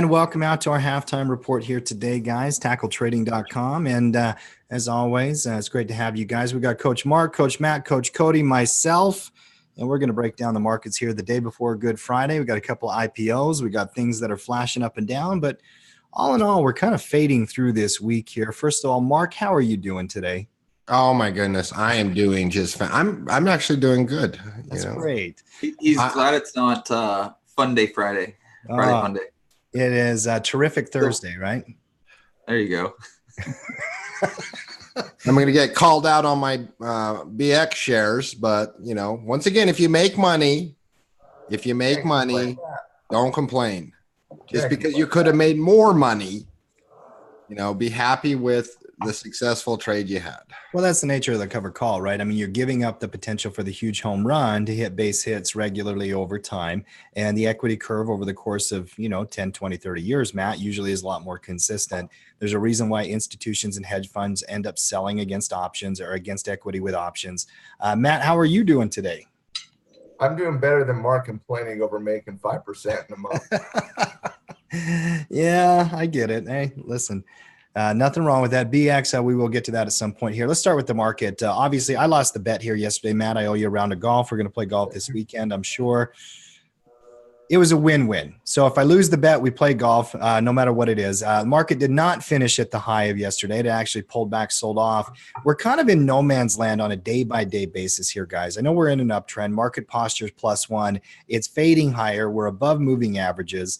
And welcome out to our halftime report here today, guys. TackleTrading.com. And as always, it's great to have you guys. We got Coach Mark, Coach Matt, Coach Cody, myself, and we're going to break down the markets here the day before Good Friday. We got a couple of IPOs. We got things that are flashing up and down, but all in all, we're kind of fading through this week here. First of all, Mark, how are you doing today? Oh my goodness, I am doing just fine. I'm actually doing good. That's great. He's glad it's not Fun Day Friday. Friday Fun Day. It is a terrific Thursday, right? There you go. I'm going to get called out on my BX shares, but once again, if you make money, don't complain. Just because you could have made more money, be happy with the successful trade you had. Well, that's the nature of the cover call, right? I mean, you're giving up the potential for the huge home run to hit base hits regularly over time. And the equity curve over the course of, 10, 20, 30 years, Matt, usually is a lot more consistent. There's a reason why institutions and hedge funds end up selling against options or against equity with options. Matt, how are you doing today? I'm doing better than Mark complaining over making 5% in a month. Yeah, I get it. Hey, listen. Nothing wrong with that. BX, we will get to that at some point here. Let's start with the market. Obviously, I lost the bet here yesterday. Matt, I owe you a round of golf. We're going to play golf this weekend, I'm sure. It was a win-win. So if I lose the bet, we play golf, no matter what it is. The market did not finish at the high of yesterday. It actually pulled back, sold off. We're kind of in no man's land on a day-by-day basis here, guys. I know we're in an uptrend. Market posture is +1. It's fading higher. We're above moving averages.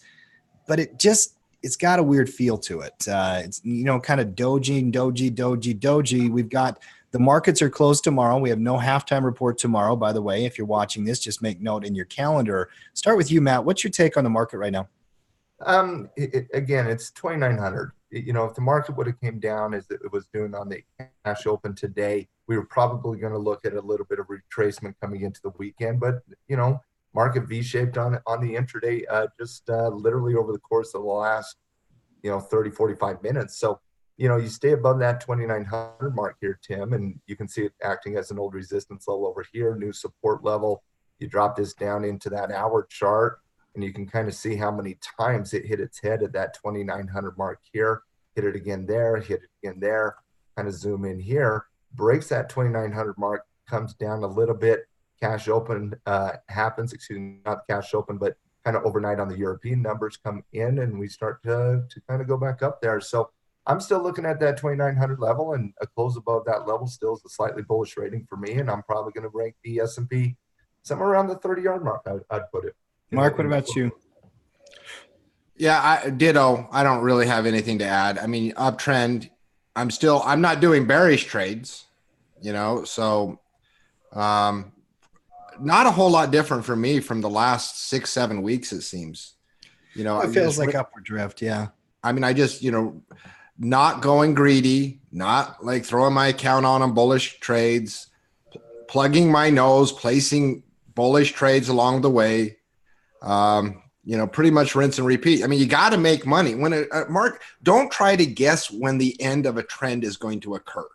But it's got a weird feel to it. It's, kind of doji. We've got the markets are closed tomorrow. We have no halftime report tomorrow, by the way. If you're watching this, just make note in your calendar. Start with you, Matt. What's your take on the market right now? Again, it's 2,900. If the market would have came down as it was doing on the cash open today, we were probably going to look at a little bit of retracement coming into the weekend. But, market V-shaped on the intraday literally over the course of the last 30 45 minutes. So you stay above that 2,900 mark here, Tim, and you can see it acting as an old resistance level over here, new support level. You drop this down into that hour chart and you can kind of see how many times it hit its head at that 2,900 mark here, hit it again there, hit it again there, kind of zoom in here, breaks that 2,900 mark, comes down a little bit. Cash open happens, not cash open, but kind of overnight on the European numbers come in and we start to kind of go back up there. So I'm still looking at that 2,900 level, and a close above that level still is a slightly bullish rating for me. And I'm probably going to rank the S&P somewhere around the 30-yard mark, I'd put it. Mark, what about you? Yeah, ditto. I don't really have anything to add. I mean, uptrend. I'm not doing bearish trades, so not a whole lot different for me from the last 6-7 weeks, it seems. It feels like upward drift, yeah. I mean, I just, not going greedy, not like throwing my account on bullish trades, plugging my nose, placing bullish trades along the way, pretty much rinse and repeat. I mean, you got to make money. Mark, don't try to guess when the end of a trend is going to occur.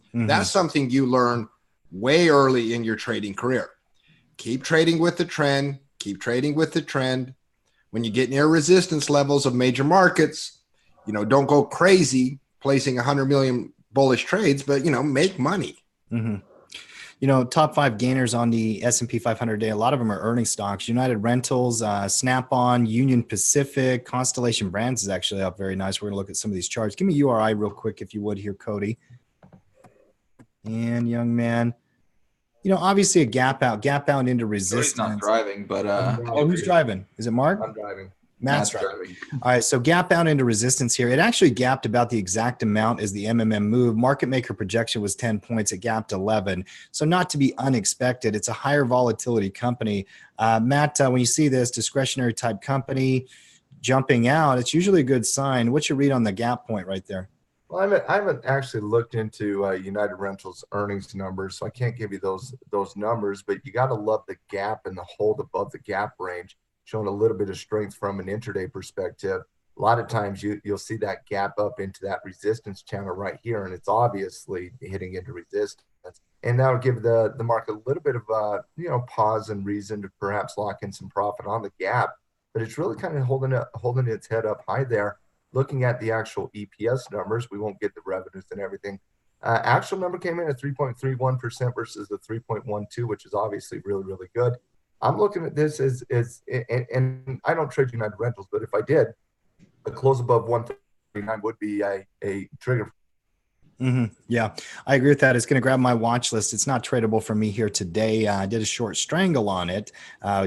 Mm-hmm. That's something you learn way early in your trading career. Keep trading with the trend. Keep trading with the trend. When you get near resistance levels of major markets, don't go crazy placing 100 million bullish trades, but, make money. Mm-hmm. Top 5 gainers on the S&P 500 day, a lot of them are earning stocks. United Rentals, Snap-on, Union Pacific, Constellation Brands is actually up very nice. We're going to look at some of these charts. Give me URI real quick, if you would here, Cody. And young man. Obviously a gap out into resistance. He's not driving, but who's driving? Is it Mark? I'm driving. Matt's driving. All right, so gap out into resistance here. It actually gapped about the exact amount as the MMM move. Market maker projection was 10 points. It gapped 11. So not to be unexpected. It's a higher volatility company. Matt, when you see this discretionary type company jumping out, it's usually a good sign. What's your read on the gap point right there? Well, I haven't actually looked into United Rentals earnings numbers, so I can't give you those numbers, but you got to love the gap and the hold above the gap range, showing a little bit of strength from an intraday perspective. A lot of times you'll see that gap up into that resistance channel right here, and it's obviously hitting into resistance. And that'll give the market a little bit of pause and reason to perhaps lock in some profit on the gap. but it's really kind of holding its head up high there. Looking at the actual EPS numbers, we won't get the revenues and everything. Actual number came in at 3.31% versus the 3.12, which is obviously really, really good. I'm looking at this and I don't trade United Rentals, but if I did, a close above 139 would be a trigger. Yeah, I agree with that. It's going to grab my watch list. It's not tradable for me here today. I did a short strangle on it,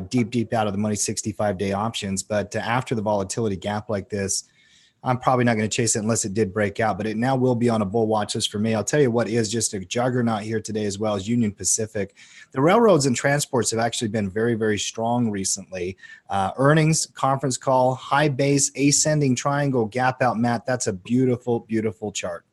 deep out of the money 65-day options. But after the volatility gap like this, I'm probably not going to chase it unless it did break out, but it now will be on a bull watch list for me. I'll tell you what is just a juggernaut here today as well as Union Pacific. The railroads and transports have actually been very, very strong recently. Earnings, conference call, high base, ascending triangle, gap out, Matt. That's a beautiful, beautiful chart.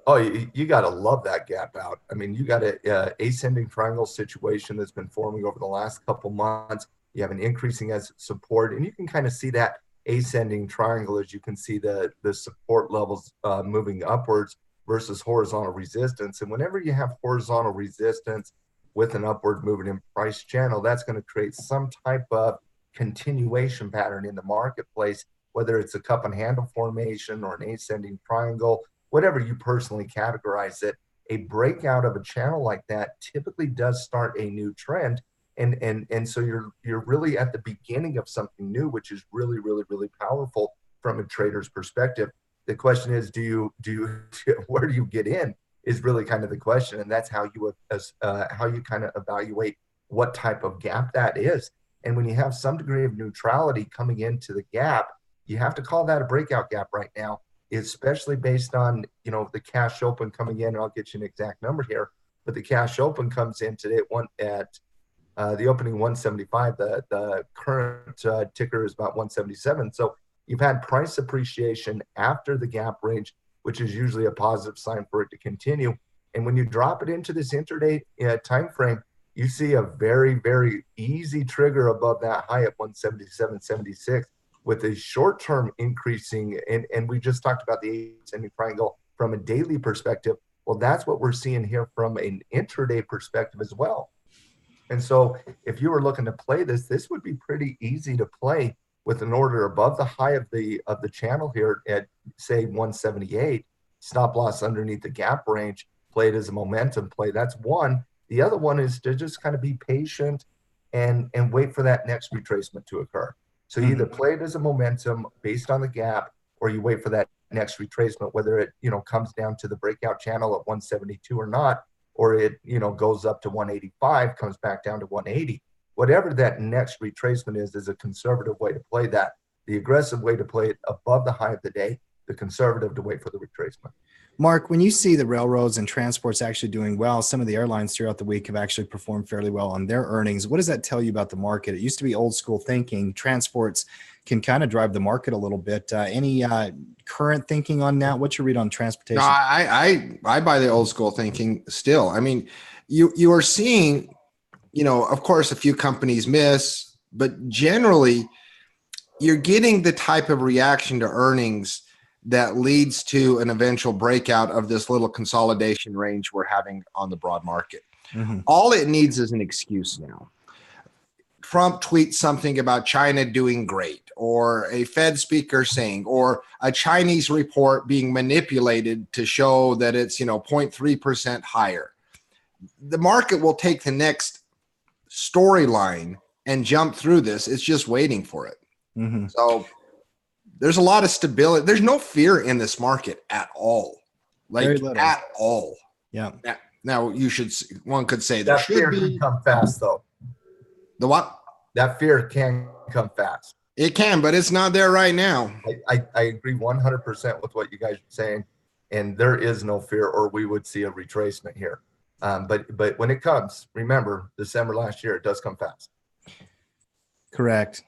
Oh, you got to love that gap out. I mean, you got a ascending triangle situation that's been forming over the last couple months. You have an increasing as support, and you can kind of see that ascending triangle as you can see the support levels moving upwards versus horizontal resistance. And whenever you have horizontal resistance with an upward moving in price channel, that's going to create some type of continuation pattern in the marketplace, whether it's a cup and handle formation or an ascending triangle, whatever you personally categorize it. A breakout of a channel like that typically does start a new trend. And so you're really at the beginning of something new, which is really, really, really powerful from a trader's perspective. The question is, where do you get in is really kind of the question. And that's how you kind of evaluate what type of gap that is. And when you have some degree of neutrality coming into the gap, you have to call that a breakout gap right now, especially based on, the cash open coming in. And I'll get you an exact number here, but the cash open comes in today at the opening 175. The current ticker is about 177. So you've had price appreciation after the gap range, which is usually a positive sign for it to continue. And when you drop it into this intraday time frame, you see a very, very easy trigger above that high at 177.76 with a short-term increasing. And we just talked about the ascending triangle from a daily perspective. Well, that's what we're seeing here from an intraday perspective as well. And so if you were looking to play this would be pretty easy to play with an order above the high of the channel here at, say, 178, stop loss underneath the gap range, play it as a momentum play. That's one. The other one is to just kind of be patient and wait for that next retracement to occur. So you either play it as a momentum based on the gap, or you wait for that next retracement, whether it, comes down to the breakout channel at 172 or not, or it, goes up to 185, comes back down to 180. Whatever that next retracement is a conservative way to play that. The aggressive way to play it above the high of the day, the conservative to wait for the retracement. Mark, when you see the railroads and transports actually doing well, some of the airlines throughout the week have actually performed fairly well on their earnings. What does that tell you about the market? It used to be old school thinking. Transports can kind of drive the market a little bit. Any current thinking on that? What's your read on transportation? No, I buy the old school thinking still. I mean, you are seeing, of course, a few companies miss, but generally you're getting the type of reaction to earnings that leads to an eventual breakout of this little consolidation range we're having on the broad market. All it needs is an excuse now. Trump tweets something about China doing great, or a Fed speaker saying, or a Chinese report being manipulated to show that it's, 0.3% higher. The market will take the next storyline and jump through this. It's just waiting for it. So there's a lot of stability. There's no fear in this market at all. At all. Yeah. Now one could say that fear can come fast though. The what? That fear can come fast. It can, but it's not there right now. I agree 100% with what you guys are saying. And there is no fear, or we would see a retracement here. But when it comes, remember December last year, it does come fast. Correct.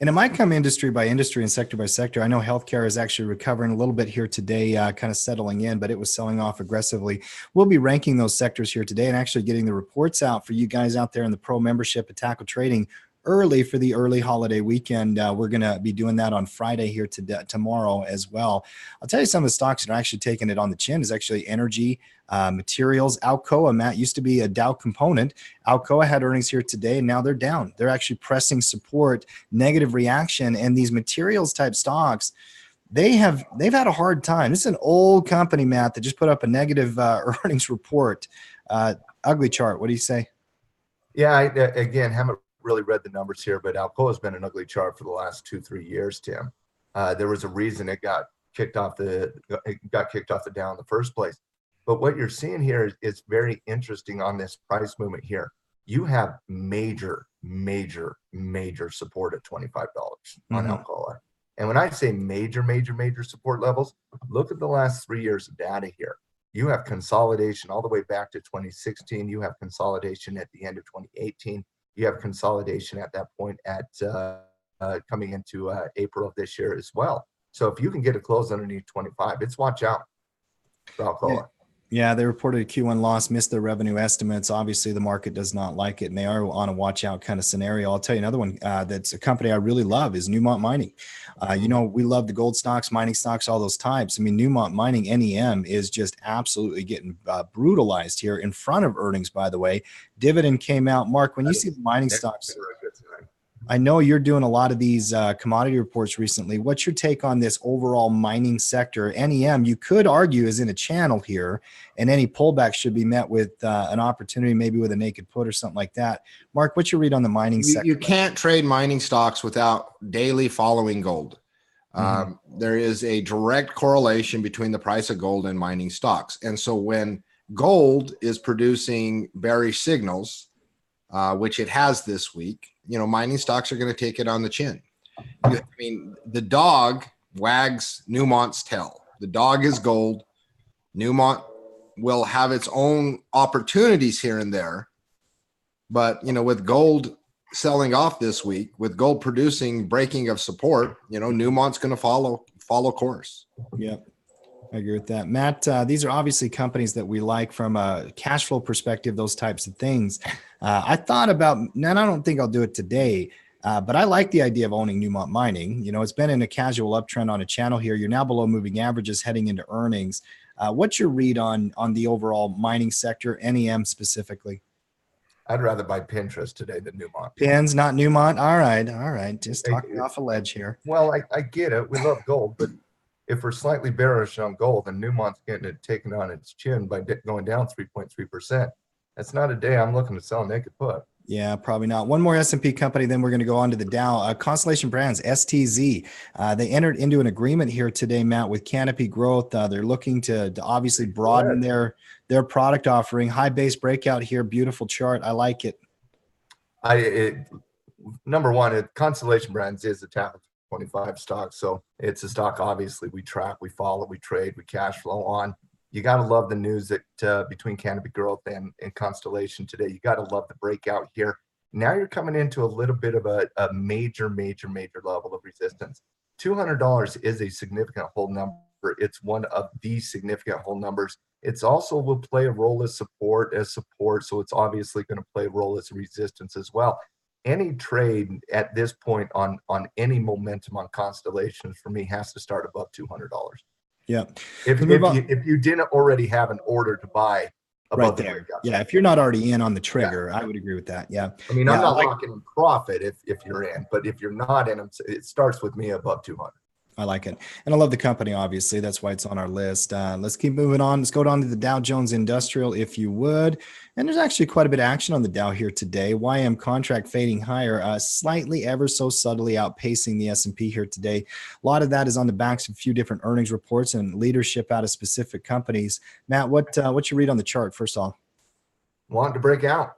And it might come industry by industry and sector by sector. I know healthcare is actually recovering a little bit here today, kind of settling in, but it was selling off aggressively. We'll be ranking those sectors here today and actually getting the reports out for you guys out there in the pro membership at Tackle Trading early for the early holiday weekend. We're going to be doing that on Friday here tomorrow as well. I'll tell you some of the stocks that are actually taking it on the chin is actually energy, materials. Alcoa, Matt, used to be a Dow component. Alcoa had earnings here today, and now they're down. They're actually pressing support, negative reaction, and these materials type stocks, they've had a hard time. This is an old company, Matt, that just put up a negative earnings report. Ugly chart. What do you say? Yeah, I again haven't really read the numbers here, but Alcoa has been an ugly chart for the last 2-3 years, Tim. There was a reason it got kicked off the Dow in the first place. But what you're seeing here is very interesting on this price movement here. You have major support at $25 on Alcoa. And when I say major support levels, look at the last 3 years of data here. You have consolidation all the way back to 2016. You have consolidation at the end of 2018. You have consolidation at that point at coming into April of this year as well. So if you can get a close underneath 25, it's watch out for Alcoa. Yeah, they reported a Q1 loss, missed their revenue estimates. Obviously, the market does not like it, and they are on a watch-out kind of scenario. I'll tell you another one that's a company I really love is Newmont Mining. You know, we love the gold stocks, mining stocks, all those types. I mean, Newmont Mining, NEM, is just absolutely getting brutalized here in front of earnings, by the way. Dividend came out. Mark, when you see the mining stocks, I know you're doing a lot of these commodity reports recently. What's your take on this overall mining sector? NEM, you could argue, is in a channel here, and any pullback should be met with an opportunity, maybe with a naked put or something like that. Mark, what's your read on the mining sector? You can't trade mining stocks without daily following gold. There is a direct correlation between the price of gold and mining stocks. And so when gold is producing bearish signals, which it has this week, you know, mining stocks are going to take it on the chin. I mean, the dog wags Newmont's tail. The dog is gold. Newmont will have its own opportunities here and there. But, you know, with gold selling off this week, with gold producing breaking of support, you know, Newmont's going to follow course. Yeah. I agree with that. Matt, these are obviously companies that we like from a cash flow perspective, those types of things. I thought about, and I don't think I'll do it today, but I like the idea of owning Newmont Mining. You know, it's been in a casual uptrend on a channel here. You're now below moving averages heading into earnings. What's your read on the overall mining sector, NEM specifically? I'd rather buy Pinterest today than Newmont. Pins, not Newmont. All right. Just talking off a ledge here. Well, I get it. We love gold, but if we're slightly bearish on gold and Newmont's getting it taken on its chin by going down 3.3%, that's not a day I'm looking to sell a naked put. Yeah, probably not. One more S&P company, then we're going to go on to the Dow. Constellation Brands, STZ. They entered into an agreement here today, Matt, with Canopy Growth. They're looking to obviously broaden their product offering. High base breakout here. Beautiful chart. I like it. Number one, Constellation Brands is a top 25 stock. So it's a stock, obviously, we track, we follow, we trade, we cash flow on. You got to love the news that between Canopy Growth and Constellation today. You got to love the breakout here. Now you're coming into a little bit of a major level of resistance. $200 is a significant hold number. It's one of the significant hold numbers. It's also will play a role as support, so it's obviously going to play a role as resistance as well. Any trade at this point on any momentum on Constellations for me has to start above $200. Yeah. If you didn't already have an order to buy above right there. Yeah. If you're not already in on the trigger, I would agree with that. Yeah. I mean, I'm not locking in profit if you're in, but if you're not in, it starts with me above 200. I like it. And I love the company, obviously. That's why it's on our list. Let's keep moving on. Let's go down to the Dow Jones Industrial, if you would. And there's actually quite a bit of action on the Dow here today. YM contract fading higher, slightly ever so subtly outpacing the S&P here today. A lot of that is on the backs of a few different earnings reports and leadership out of specific companies. Matt, what you read on the chart, first off? Want to break out.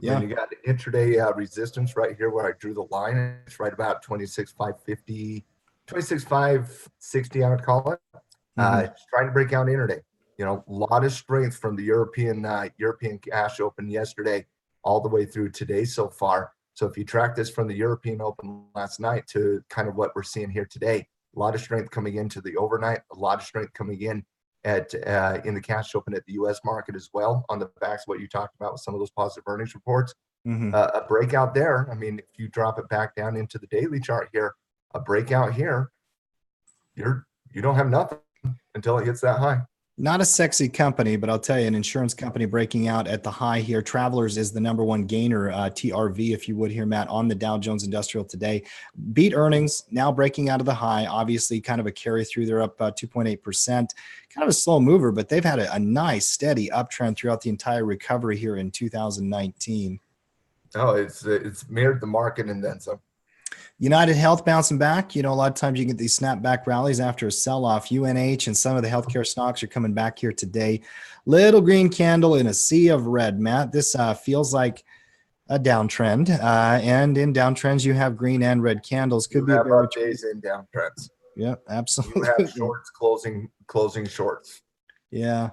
Yeah, and you got intraday resistance right here where I drew the line. It's right about 26,550, 26,560, I would call it. It's trying to break out intraday. You know, a lot of strength from the European cash open yesterday all the way through today so far. So if you track this from the European open last night to kind of what we're seeing here today, a lot of strength coming into the overnight, a lot of strength coming in the cash open at the U.S. market as well, on the backs of what you talked about with some of those positive earnings reports. Mhm. A breakout there. I mean, if you drop it back down into the daily chart here, a breakout here, you don't have nothing until it hits that high. Not a sexy company, but I'll tell you, an insurance company breaking out at the high here. Travelers is the number one gainer, TRV, if you would here, Matt, on the Dow Jones Industrial today. Beat earnings, now breaking out of the high. Obviously, kind of a carry through. They're up 2.8%. Kind of a slow mover, but they've had a nice, steady uptrend throughout the entire recovery here in 2019. Oh, it's mirrored the market and then some. United Health bouncing back. A lot of times you get these snapback rallies after a sell-off. UNH and some of the healthcare stocks are coming back here today. Little green candle in a sea of red, Matt. This feels like a downtrend. And in downtrends, you have green and red candles. Could be a bear days in downtrends. Yeah, absolutely. You have shorts closing shorts. Yeah.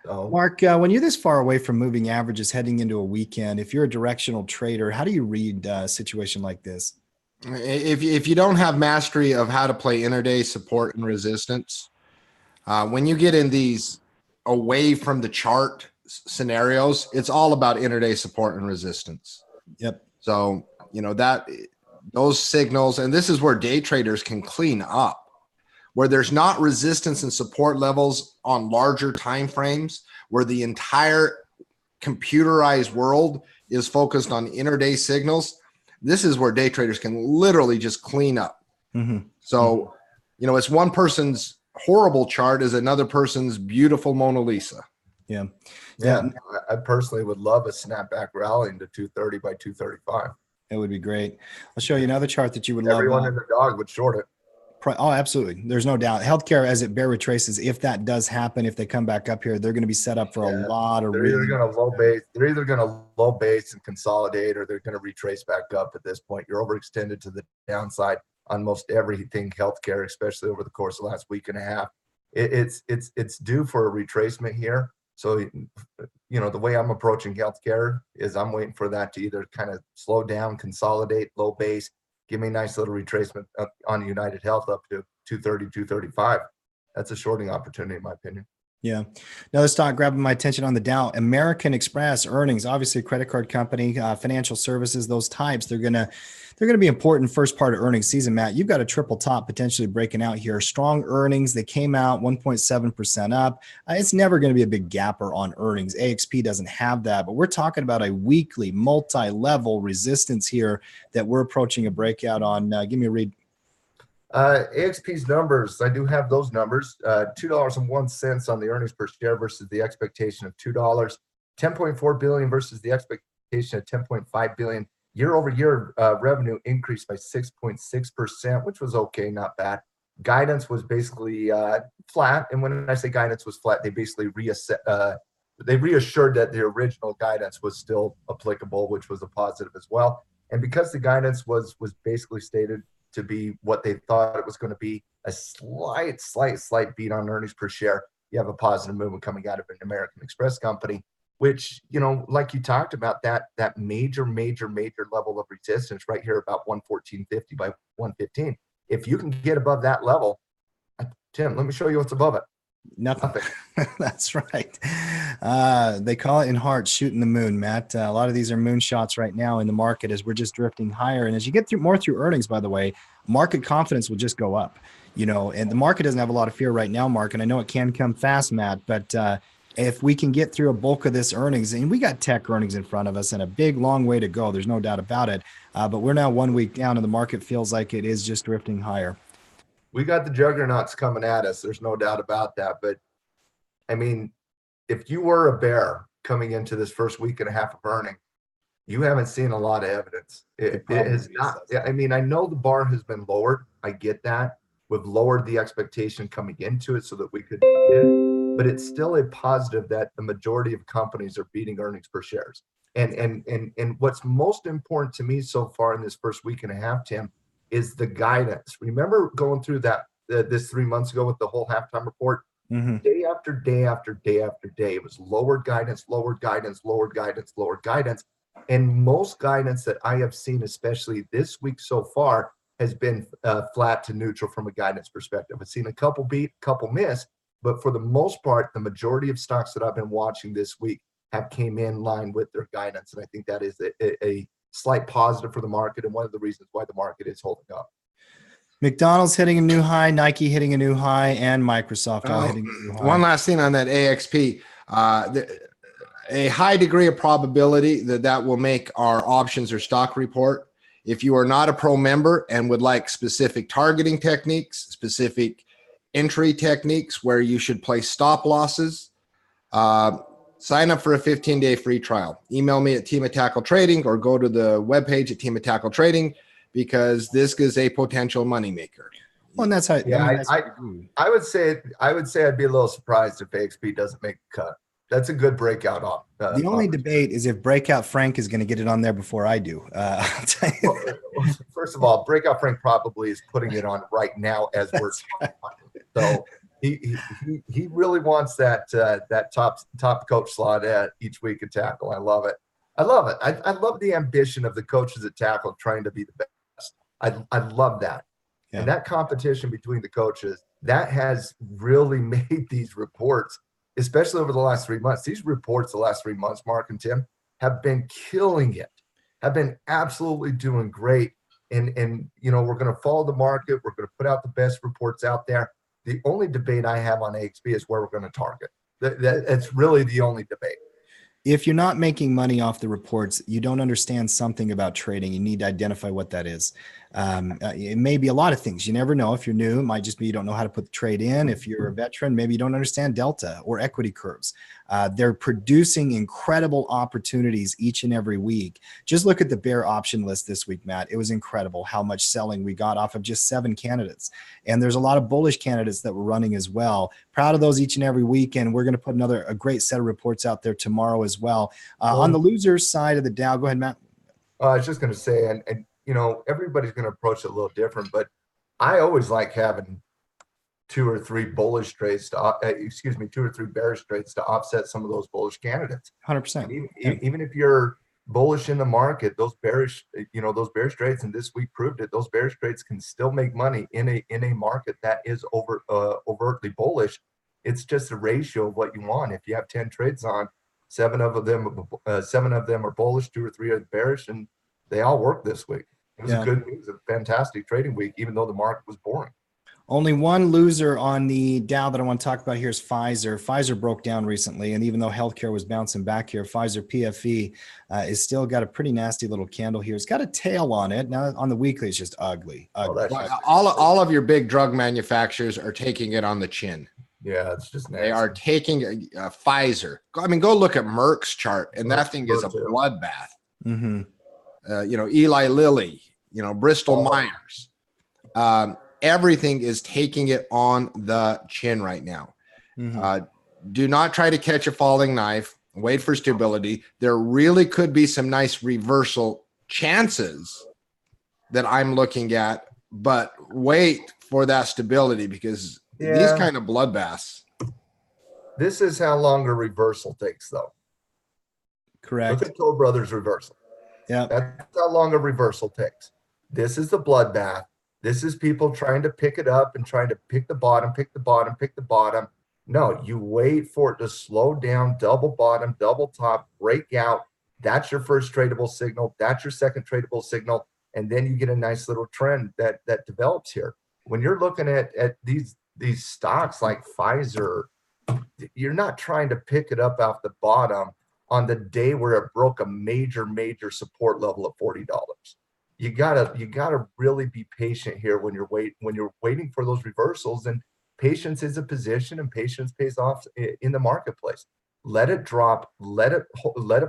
So, Mark, when you're this far away from moving averages heading into a weekend, if you're a directional trader, how do you read a situation like this? If you don't have mastery of how to play intraday support and resistance, when you get in these away from the chart scenarios, it's all about intraday support and resistance. Yep. So, that those signals, and this is where day traders can clean up, where there's not resistance and support levels on larger time frames, where the entire computerized world is focused on intraday signals. This is where day traders can literally just clean up. Mm-hmm. So, it's one person's horrible chart is another person's beautiful Mona Lisa. Yeah. I personally would love a snapback rally into 230 by 235. It would be great. I'll show you another chart that you would love. Everyone and the dog would short it. Oh, absolutely. There's no doubt. Healthcare, as it bear retraces, if that does happen, if they come back up here, they're going to be set up for a lot of. They're either going to low base and consolidate, or they're going to retrace back up. At this point, you're overextended to the downside on most everything healthcare, especially over the course of the last week and a half. It's due for a retracement here. So, the way I'm approaching healthcare is I'm waiting for that to either kind of slow down, consolidate, low base, give me a nice little retracement on United Health up to 230, 235. That's a shorting opportunity, in my opinion. Yeah. Another stock grabbing my attention on the Dow, American Express earnings, obviously a credit card company, financial services, those types, they're going to be important first part of earnings season, Matt. You've got a triple top potentially breaking out here. Strong earnings. They came out 1.7% up. It's never going to be a big gapper on earnings. AXP doesn't have that, but we're talking about a weekly multi-level resistance here that we're approaching a breakout on. Give me a read. AXP's numbers, I do have those numbers, $2.01 on the earnings per share versus the expectation of $2, $10.4 billion versus the expectation of $10.5 billion. Year over year revenue increased by 6.6%, which was okay, not bad. Guidance was basically flat. And when I say guidance was flat, they basically reassured that the original guidance was still applicable, which was a positive as well. And because the guidance was basically stated to be what they thought it was going to be, a slight beat on earnings per share, you have a positive movement coming out of an American Express company, which, like you talked about, that major level of resistance right here about 114.50 by 115. If you can get above that level, Tim, let me show you what's above it. Nothing. That's right. They call it in heart shooting the moon, Matt. A lot of these are moonshots right now in the market as we're just drifting higher. And as you get through earnings, by the way, market confidence will just go up, and the market doesn't have a lot of fear right now, Mark. And I know it can come fast, Matt, but if we can get through a bulk of this earnings, and we got tech earnings in front of us and a big, long way to go, there's no doubt about it. But we're now 1 week down and the market feels like it is just drifting higher. We got the juggernauts coming at us. There's no doubt about that. But I mean, if you were a bear coming into this first week and a half of earning, you haven't seen a lot of evidence. It has not. I mean, I know the bar has been lowered. I get that. We've lowered the expectation coming into it so that we could beat it, but it's still a positive that the majority of companies are beating earnings per shares. And what's most important to me so far in this first week and a half, Tim, is the guidance. Remember going through this 3 months ago with the whole halftime report? Mm-hmm. Day after day after day after day, it was lowered guidance, lowered guidance, lowered guidance, lowered guidance. And most guidance that I have seen, especially this week so far, has been flat to neutral from a guidance perspective. I've seen a couple beat, couple miss, but for the most part, the majority of stocks that I've been watching this week have came in line with their guidance. And I think that is a slight positive for the market and one of the reasons why the market is holding up. McDonald's hitting a new high, Nike hitting a new high, and Microsoft all hitting a new high. One last thing on that AXP. A high degree of probability that will make our options or stock report. If you are not a pro member and would like specific targeting techniques, specific entry techniques where you should place stop losses, sign up for a 15-day free trial. Email me at Team of Tackle Trading or go to the webpage at Team of Tackle Trading, because this is a potential moneymaker. Well, and that's how. Yeah, I would say I'd be a little surprised if AXP doesn't make a cut. That's a good breakout off. The only debate is if Breakout Frank is going to get it on there before I do. I'll tell you. Well, first of all, Breakout Frank probably is putting it on right now as we're talking. So he really wants that top coach slot each week at Tackle. I love it. I love the ambition of the coaches at Tackle trying to be the best. I love that. Yeah. And that competition between the coaches, that has really made these reports, especially over the last 3 months. These reports the last 3 months, Mark and Tim, have been killing it, have been absolutely doing great. And you know, we're going to follow the market. We're going to put out the best reports out there. The only debate I have on AXP is where we're going to target. That's really the only debate. If you're not making money off the reports, you don't understand something about trading. You need to identify what that is. It may be a lot of things. You never know. If you're new, it might just be you don't know how to put the trade in. If you're a veteran, maybe you don't understand delta or equity curves. They're producing incredible opportunities each and every week. Just look at the bear option list this week, Matt. It was incredible how much selling we got off of just 7 candidates. And there's a lot of bullish candidates that were running as well. Proud of those each and every week. And we're going to put a great set of reports out there tomorrow as well. On the losers side of the Dow, go ahead, Matt. I was just going to say, and you know, everybody's going to approach it a little different, but I always like having 2 or 3 bullish trades to, 2 or 3 bearish trades to offset some of those bullish candidates. 100%. Even if you're bullish in the market, those bearish trades, and this week proved it, those bearish trades can still make money in a market that is overtly bullish. It's just a ratio of what you want. If you have 10 trades on, 7 of them are bullish, 2 or 3 are bearish, and they all work this week. It was a fantastic trading week, even though the market was boring. Only one loser on the Dow that I want to talk about here is Pfizer. Pfizer broke down recently, and even though healthcare was bouncing back here, Pfizer PFE is still got a pretty nasty little candle here. It's got a tail on it. Now on the weekly, it's just ugly. All of your big drug manufacturers are taking it on the chin. Yeah, it's just nasty. They are taking Pfizer. I mean, go look at Merck's chart, and that thing is a bloodbath. Mm-hmm. Eli Lilly, Bristol Myers. Everything is taking it on the chin right now. Mm-hmm. Do not try to catch a falling knife. Wait for stability. There really could be some nice reversal chances that I'm looking at, but wait for that stability because these kind of bloodbaths. This is how long a reversal takes, though. Correct. Look at Toll Brothers reversal. Yeah, that's how long a reversal takes. This is the bloodbath. This is people trying to pick it up and trying to pick the bottom, pick the bottom, pick the bottom. No, you wait for it to slow down, double bottom, double top, break out. That's your first tradable signal. That's your second tradable signal. And then you get a nice little trend that develops here. When you're looking at these stocks like Pfizer, you're not trying to pick it up off the bottom on the day where it broke a major support level of $40. You gotta really be patient here when you're waiting for those reversals. And patience is a position, and patience pays off in the marketplace. Let it drop, let it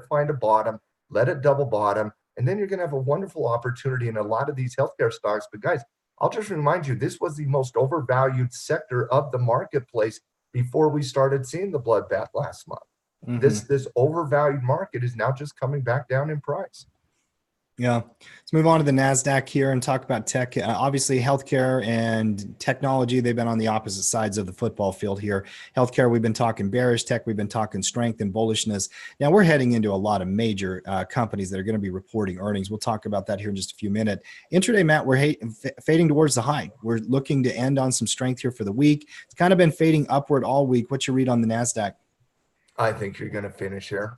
find a bottom, let it double bottom, and then you're gonna have a wonderful opportunity in a lot of these healthcare stocks. But guys, I'll just remind you, this was the most overvalued sector of the marketplace before we started seeing the bloodbath last month. Mm-hmm. This overvalued market is now just coming back down in price. Yeah. Let's move on to the NASDAQ here and talk about tech. Obviously, healthcare and technology, they've been on the opposite sides of the football field here. Healthcare, we've been talking bearish. Tech, we've been talking strength and bullishness. Now, we're heading into a lot of major companies that are going to be reporting earnings. We'll talk about that here in just a few minutes. Intraday, Matt, we're fading towards the high. We're looking to end on some strength here for the week. It's kind of been fading upward all week. What's your read on the NASDAQ? I think you're going to finish here.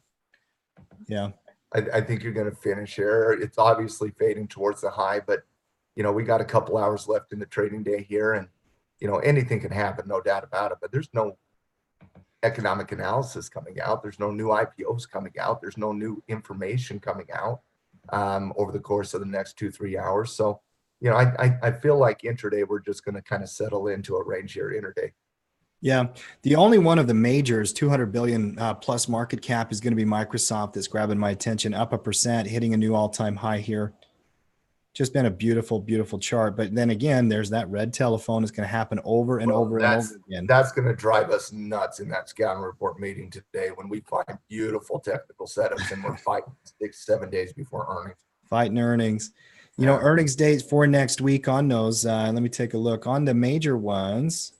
Yeah. I think you're going to finish here. It's obviously fading towards the high, but we got a couple hours left in the trading day here, and anything can happen, no doubt about it. But there's no economic analysis coming out. There's no new IPOs coming out. There's no new information coming out over the course of the next 2-3 hours. So, I feel like intraday we're just going to kind of settle into a range here intraday. Yeah. The only one of the majors, 200 billion plus market cap, is going to be Microsoft. That's grabbing my attention, up 1%, hitting a new all-time high here. Just been a beautiful, beautiful chart. But then again, there's that red telephone. It's going to happen over and over and over again. That's going to drive us nuts in that scouting report meeting today when we find beautiful technical setups and we're fighting 6-7 days before earnings. Fighting earnings. Earnings dates for next week on those. Let me take a look on the major ones.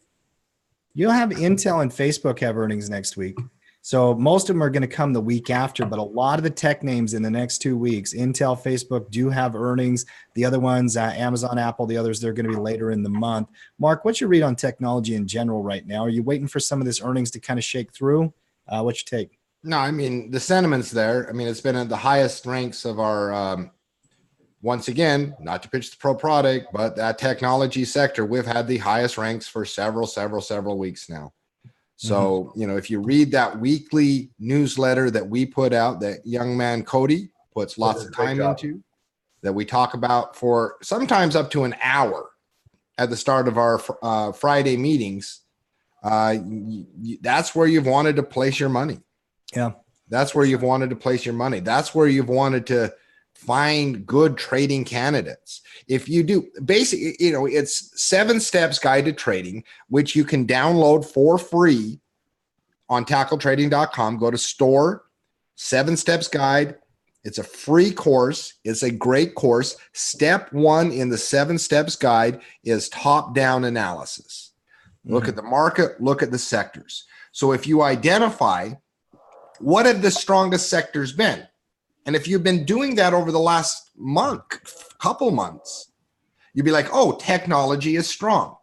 You'll have Intel and Facebook have earnings next week. So most of them are going to come the week after, but a lot of the tech names in the next 2 weeks, Intel, Facebook, do have earnings. The other ones, Amazon, Apple, the others, they're going to be later in the month. Mark, what's your read on technology in general right now? Are you waiting for some of this earnings to kind of shake through? What's your take? No, I mean, the sentiment's there. I mean, it's been at the highest ranks of our, once again, not to pitch the pro product, but that technology sector, we've had the highest ranks for several weeks now. So, if you read that weekly newsletter that we put out, that young man Cody puts lots of time into, that we talk about for sometimes up to an hour at the start of our Friday meetings, that's where you've wanted to place your money. Yeah. That's where you've wanted to place your money. That's where you've wanted to find good trading candidates. If you do, basically, it's 7 steps guide to trading, which you can download for free on tackletrading.com. Go to store, 7 steps guide. It's a free course. It's a great course. Step 1 in the 7 steps guide is top-down analysis. Look at the market, look at the sectors. So if you identify what have the strongest sectors been, and if you've been doing that over the last couple months, you'd be like, oh, technology is strong.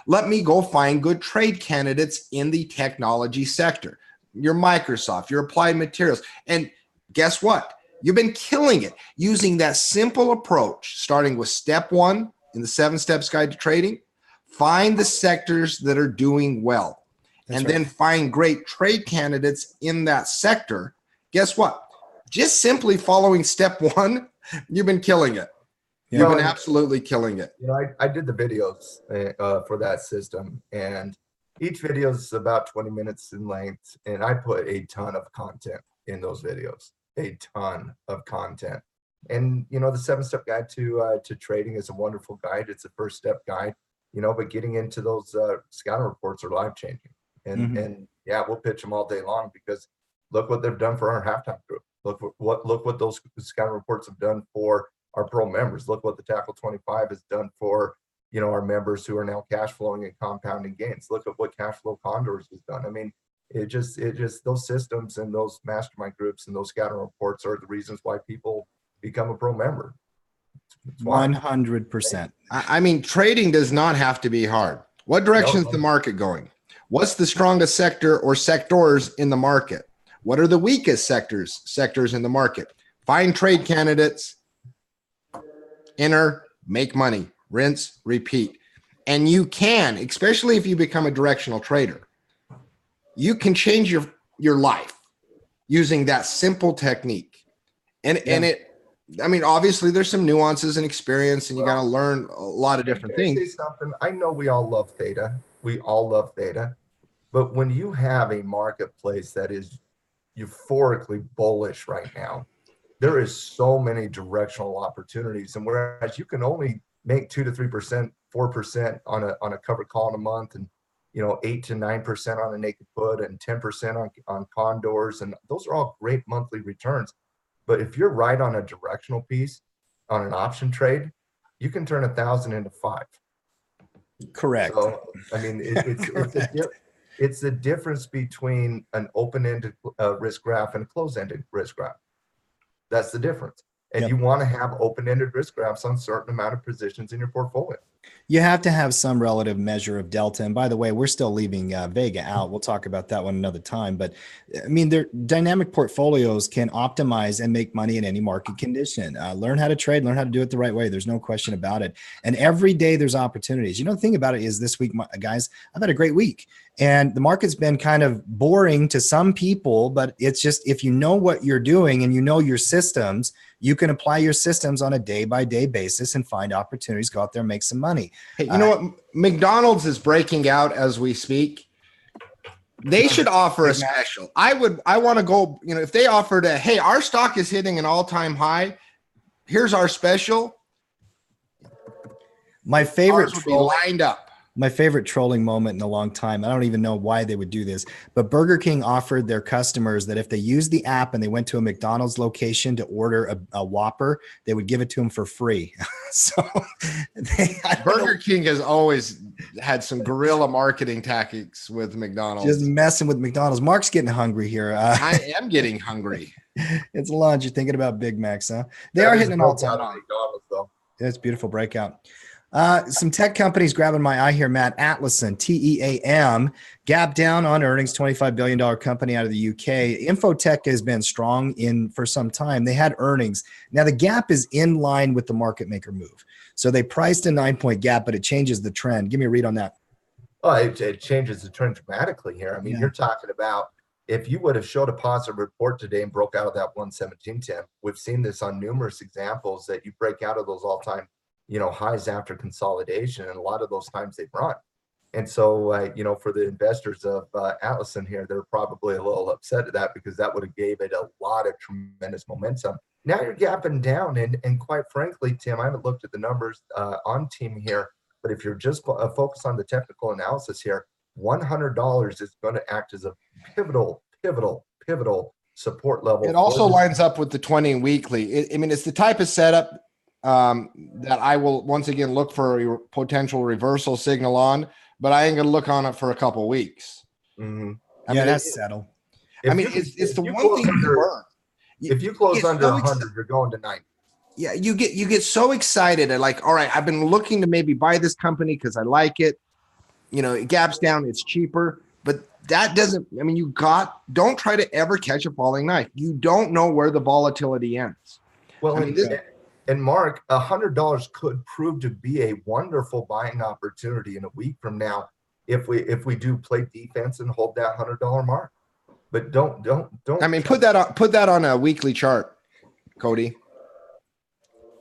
Let me go find good trade candidates in the technology sector. Your Microsoft, your Applied Materials. And guess what? You've been killing it using that simple approach, starting with step 1 in the 7 steps guide to trading. Find the sectors that are doing well. That's right. Then find great trade candidates in that sector. Guess what? Just simply following step 1, you've been killing it. You've been absolutely killing it. I did the videos for that system, and each video is about 20 minutes in length, and I put a ton of content in those videos, a ton of content. And the 7-step guide to trading is a wonderful guide. It's a first step guide, but getting into those scouting reports are life changing. And yeah, we'll pitch them all day long because look what they've done for our halftime group. Look what those scouting reports have done for our pro members. Look what the Tackle 25 has done for our members who are now cash flowing and compounding gains. Look at what Cash Flow Condors has done. I mean, it just those systems and those mastermind groups and those scouting reports are the reasons why people become a pro member. 100%. I mean, trading does not have to be hard. What direction is the market going? What's the strongest sector or sectors in the market? What are the weakest sectors in the market? Find trade candidates, enter, make money, rinse, repeat. And you can, especially if you become a directional trader, you can change your life using that simple technique. I mean, obviously there's some nuances and experience, and you got to learn a lot of different things. Say something. I know we all love theta. We all love theta. But when you have a marketplace that is euphorically bullish right now, there is so many directional opportunities. And whereas you can only make 2 to 3%, 4% on a covered call in a month, and 8 to 9% on a naked put, and 10% on condors, and those are all great monthly returns. But if you're right on a directional piece on an option trade, you can turn 1,000 into 5. Correct. So I mean, it's the difference between an open-ended risk graph and a closed-ended risk graph. That's the difference. And Yep. you want to have open-ended risk graphs on a certain amount of positions in your portfolio. You have to have some relative measure of delta. And by the way, we're still leaving Vega out. We'll talk about that one another time. But I mean, their dynamic portfolios can optimize and make money in any market condition. Learn how to trade, learn how to do it the right way. There's no question about it. And every day there's opportunities. You know, the thing about it is this week, guys, I've had a great week. And the market's been kind of boring to some people, but it's just if you know what you're doing and you know your systems, you can apply your systems on a day-by-day basis and find opportunities, go out there and make some money. Hey, you know what? McDonald's is breaking out as we speak. They should offer a special. I want to go, you know, if they offered hey, our stock is hitting an all-time high. Here's our special. My favorite would be lined up. My favorite trolling moment in a long time. I don't even know why they would do this, but Burger King offered their customers that if they used the app and they went to a McDonald's location to order a Whopper, they would give it to them for free. So Burger King has always had some guerrilla marketing tactics with McDonald's. Just messing with McDonald's. Mark's getting hungry here. I am getting hungry. It's lunch. You're thinking about Big Macs, huh? They are hitting an all-time high. McDonald's, though. That's beautiful breakout. Some tech companies grabbing my eye here, Matt. Atlassian, TEAM, gap down on earnings, $25 billion company out of the UK. Infotech has been strong for some time. They had earnings. Now the gap is in line with the market maker move. So they priced a 9-point gap, but it changes the trend. Give me a read on that. Oh, it changes the trend dramatically here. I mean, You're talking about if you would have showed a positive report today and broke out of that 117.10, we've seen this on numerous examples that you break out of those all-time highs after consolidation, and a lot of those times they've run. And so, for the investors of Atlassian here, they're probably a little upset at that because that would have gave it a lot of tremendous momentum. Now you're gapping down, and quite frankly, Tim, I haven't looked at the numbers on team here, but if you're just focused on the technical analysis here, $100 is going to act as a pivotal support level. It also lines up with the 20 weekly. I mean, it's the type of setup that I will once again look for a potential reversal signal on, but I ain't gonna look on it for a couple weeks. Mm-hmm. I mean, that's settled. It's the one thing you learn. If you close under 100, you're going to 90. Yeah, you get so excited and like, all right, I've been looking to maybe buy this company because I like it. You know, it gaps down, it's cheaper, but that doesn't. I mean, don't try to ever catch a falling knife. You don't know where the volatility ends. Well, and Mark, $100 could prove to be a wonderful buying opportunity in a week from now if we do play defense and hold that $100 mark. But don't. I mean, put that on a weekly chart, Cody.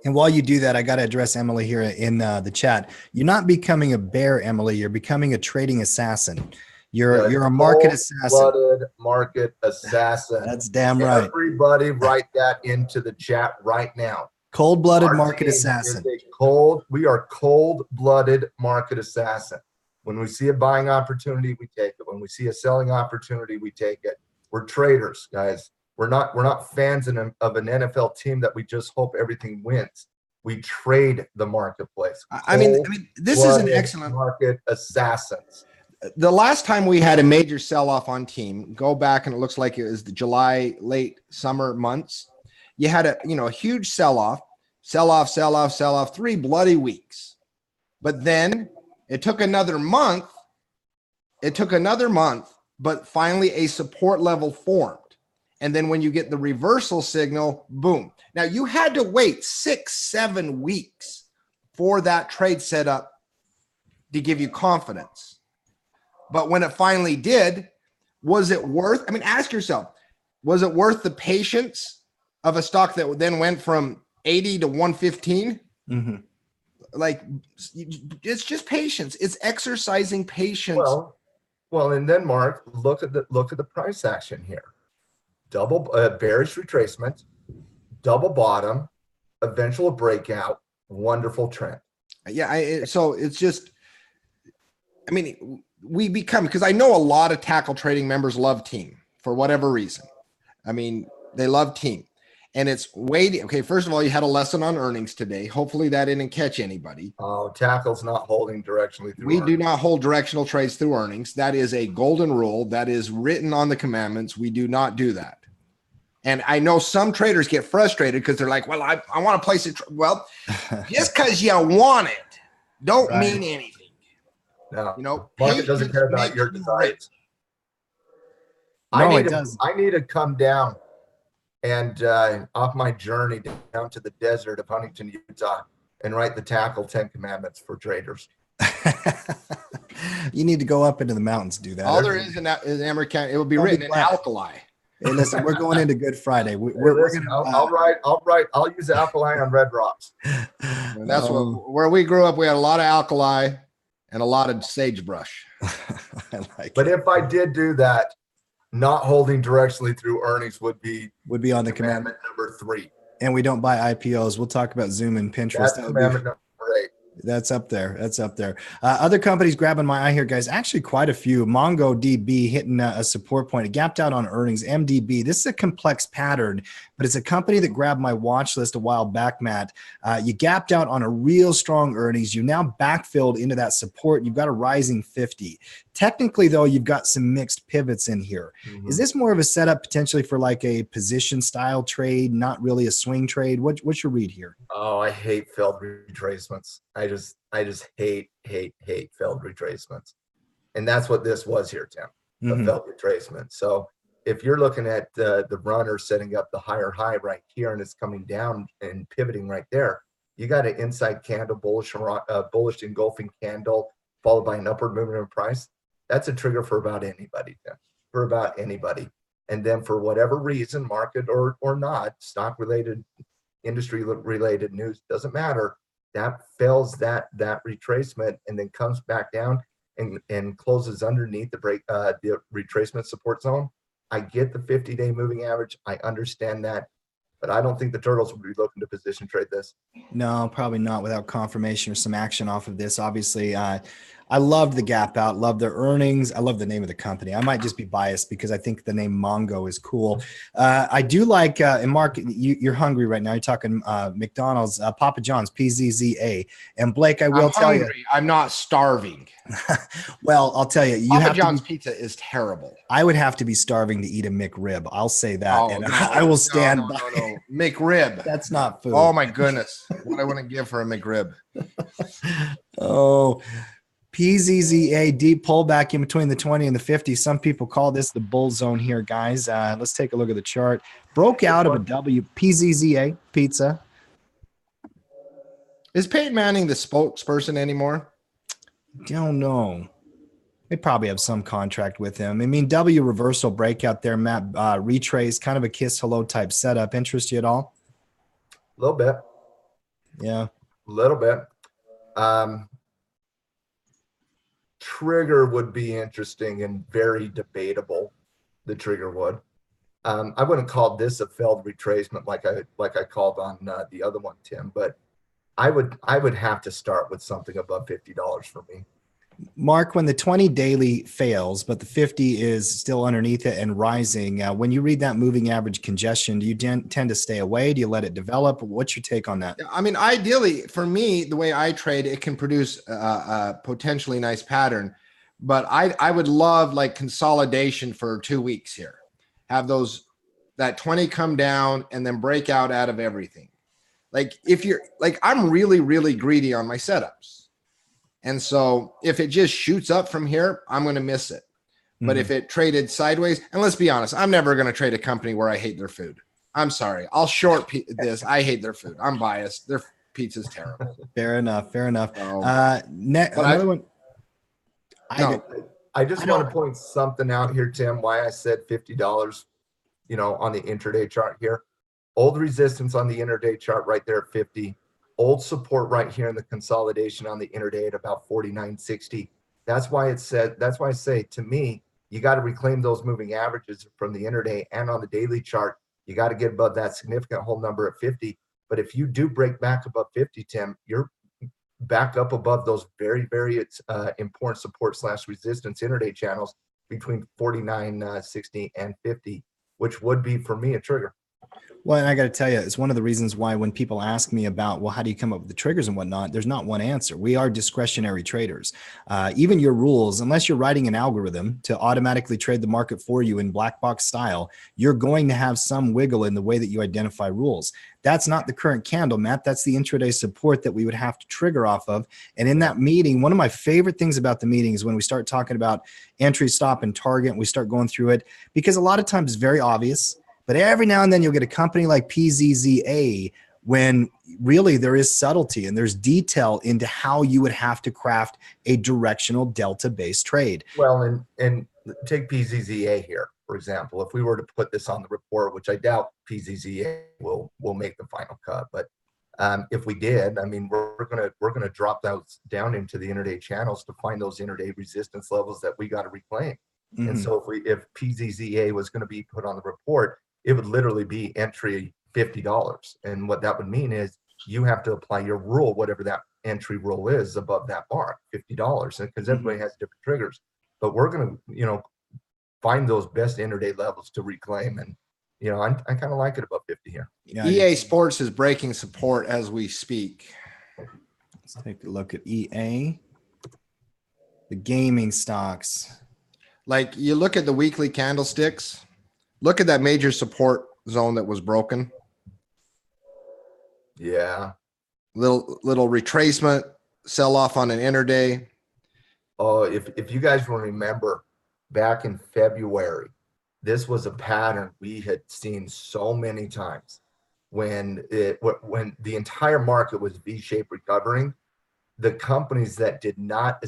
And while you do that, I got to address Emily here in the chat. You're not becoming a bear, Emily. You're becoming a trading assassin. You're a market assassin. Blooded market assassin. That's damn right. Everybody write that into the chat right now. Cold-blooded market assassin. We are cold-blooded market assassin. When we see a buying opportunity, we take it. When we see a selling opportunity, we take it. We're traders, guys. We're not fans of an NFL team that we just hope everything wins. We trade the marketplace. I mean, this is an excellent market assassins. The last time we had a major sell-off on team, go back and it looks like it was the July, late summer months. You had a huge sell-off, 3 bloody weeks. But then it took another month. But finally a support level formed. And then when you get the reversal signal, boom. Now you had to wait 6-7 weeks for that trade setup to give you confidence. But when it finally did, was it worth, ask yourself, was it worth the patience of a stock that then went from 80 to 115? Mm-hmm. Like, it's just patience. It's exercising patience. Well, and then Mark, look at the price action here. Double bearish retracement, double bottom, eventual breakout, wonderful trend. Yeah, so it's just, we become, because I know a lot of tackle trading members love team for whatever reason. They love team. And it's waiting. Okay, first of all, you had a lesson on earnings today. Hopefully that didn't catch anybody. Oh, tackle's not holding directionally through earnings. Do not hold directional trades through earnings. That is a golden rule that is written on the commandments. We do not do that. And I know some traders get frustrated because they're like, well, I want to place it. Well, just because you want it don't mean anything. No, You know, market doesn't care about makes your you desires. rich. No, it does. I need to come down and off my journey down to the desert of Huntington, Utah, and write the tackle 10 commandments for traders. You need to go up into the mountains, do that. All there is in that is American. It will be I'll be written in glad. alkali. Hey, listen, we're going into Good Friday. I'll use alkali on red rocks. And that's where we grew up. We had a lot of alkali and a lot of sagebrush. But if I did do that, not holding directionally through earnings would be on the commandment number 3. And we don't buy IPOs. We'll talk about Zoom and Pinterest. That's commandment number 8. That's up there. Other companies grabbing my eye here, guys. Actually, quite a few. MongoDB hitting a support point. It gapped out on earnings. MDB. This is a complex pattern, but it's a company that grabbed my watch list a while back, Matt. You gapped out on a real strong earnings. You now backfilled into that support. You've got a rising 50. Technically, though, you've got some mixed pivots in here. Mm-hmm. Is this more of a setup potentially for like a position style trade, not really a swing trade? What's your read here? Oh, I hate failed retracements. I just hate failed retracements. And that's what this was here, Tim, a failed retracement. So if you're looking at the runner setting up the higher high right here and it's coming down and pivoting right there, you got an inside candle, bullish engulfing candle, followed by an upward movement in price. That's a trigger for about anybody, Tim, for about anybody. And then for whatever reason, market or not, stock related, industry related news, doesn't matter, that fails that retracement and then comes back down and closes underneath the retracement support zone. I get the 50-day moving average. I understand that, but I don't think the turtles would be looking to position trade this. No, probably not without confirmation or some action off of this. Obviously, I loved the gap out, love their earnings. I love the name of the company. I might just be biased because I think the name Mongo is cool. I do like, and Mark, you're hungry right now. You're talking McDonald's, Papa John's, PZZA. And Blake, I'm tell hungry. You. I'm not starving. Well, I'll tell you. Papa John's pizza is terrible. I would have to be starving to eat a McRib. I'll say that. I will stand by. No. McRib. That's not food. Oh, my goodness. What I wouldn't give for a McRib. Oh, PZZA, deep pullback in between the 20 and the 50. Some people call this the bull zone here, guys. Let's take a look at the chart. Broke out of a W. PZZA, pizza. Is Peyton Manning the spokesperson anymore? Don't know. They probably have some contract with him. I mean, W reversal breakout there, Matt. Retrace, kind of a kiss hello type setup. Interest you at all? A little bit. Yeah. A little bit. Trigger would be interesting and very debatable. The trigger would. I wouldn't call this a failed retracement like I called on the other one, Tim. But I would have to start with something above $50 for me. Mark, when the 20 daily fails, but the 50 is still underneath it and rising, when you read that moving average congestion, do you tend to stay away? Do you let it develop? What's your take on that? I mean, ideally, for me, the way I trade, it can produce a potentially nice pattern. But I would love like consolidation for 2 weeks here. Have that 20 come down and then break out of everything. Like if you're like, I'm really, really greedy on my setups. And so if it just shoots up from here, I'm going to miss it. But if it traded sideways, and let's be honest, I'm never going to trade a company where I hate their food. I'm sorry. I'll short this. I hate their food. I'm biased. Their pizza's terrible. Fair enough. Another one. I just want to point something out here, Tim, why I said $50, on the intraday chart here. Old resistance on the intraday chart right there at 50. Old support right here in the consolidation on the intraday at about 49.60. That's why I say, to me, you got to reclaim those moving averages from the intraday and on the daily chart. You got to get above that significant whole number at 50. But if you do break back above 50, Tim, you're back up above those very, very important support / resistance intraday channels between 49.60 and 50, which would be for me a trigger. Well, and I got to tell you, it's one of the reasons why when people ask me about, well, how do you come up with the triggers and whatnot, there's not one answer. We are discretionary traders. Even your rules, unless you're writing an algorithm to automatically trade the market for you in black box style, you're going to have some wiggle in the way that you identify rules. That's not the current candle, Matt. That's the intraday support that we would have to trigger off of. And in that meeting, one of my favorite things about the meeting is when we start talking about entry, stop, and target, and we start going through it, because a lot of times it's very obvious. But every now and then you'll get a company like PZZA when really there is subtlety and there's detail into how you would have to craft a directional delta-based trade. Well, and take PZZA here, for example. If we were to put this on the report, which I doubt PZZA will make the final cut, but if we did, I mean, we're gonna drop those down into the intraday channels to find those intraday resistance levels that we got to reclaim. And so if PZZA was going to be put on the report, it would literally be entry $50. And what that would mean is you have to apply your rule, whatever that entry rule is above that mark, $50, because everybody has different triggers. But we're going to, find those best intraday levels to reclaim. And, I kind of like it above 50 here. Yeah, EA Sports is breaking support as we speak. let's take a look at EA, the gaming stocks. Like you look at the weekly candlesticks, look at that major support zone that was broken. Yeah. Little retracement, sell off on an intraday. Oh, if you guys will remember back in February, this was a pattern we had seen so many times when the entire market was V-shaped recovering. The companies that did not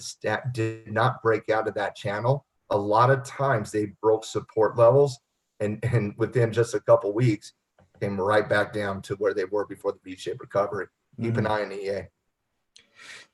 break out of that channel, a lot of times they broke support levels and within just a couple weeks came right back down to where they were before the V-shaped recovery. Keep an eye on EA.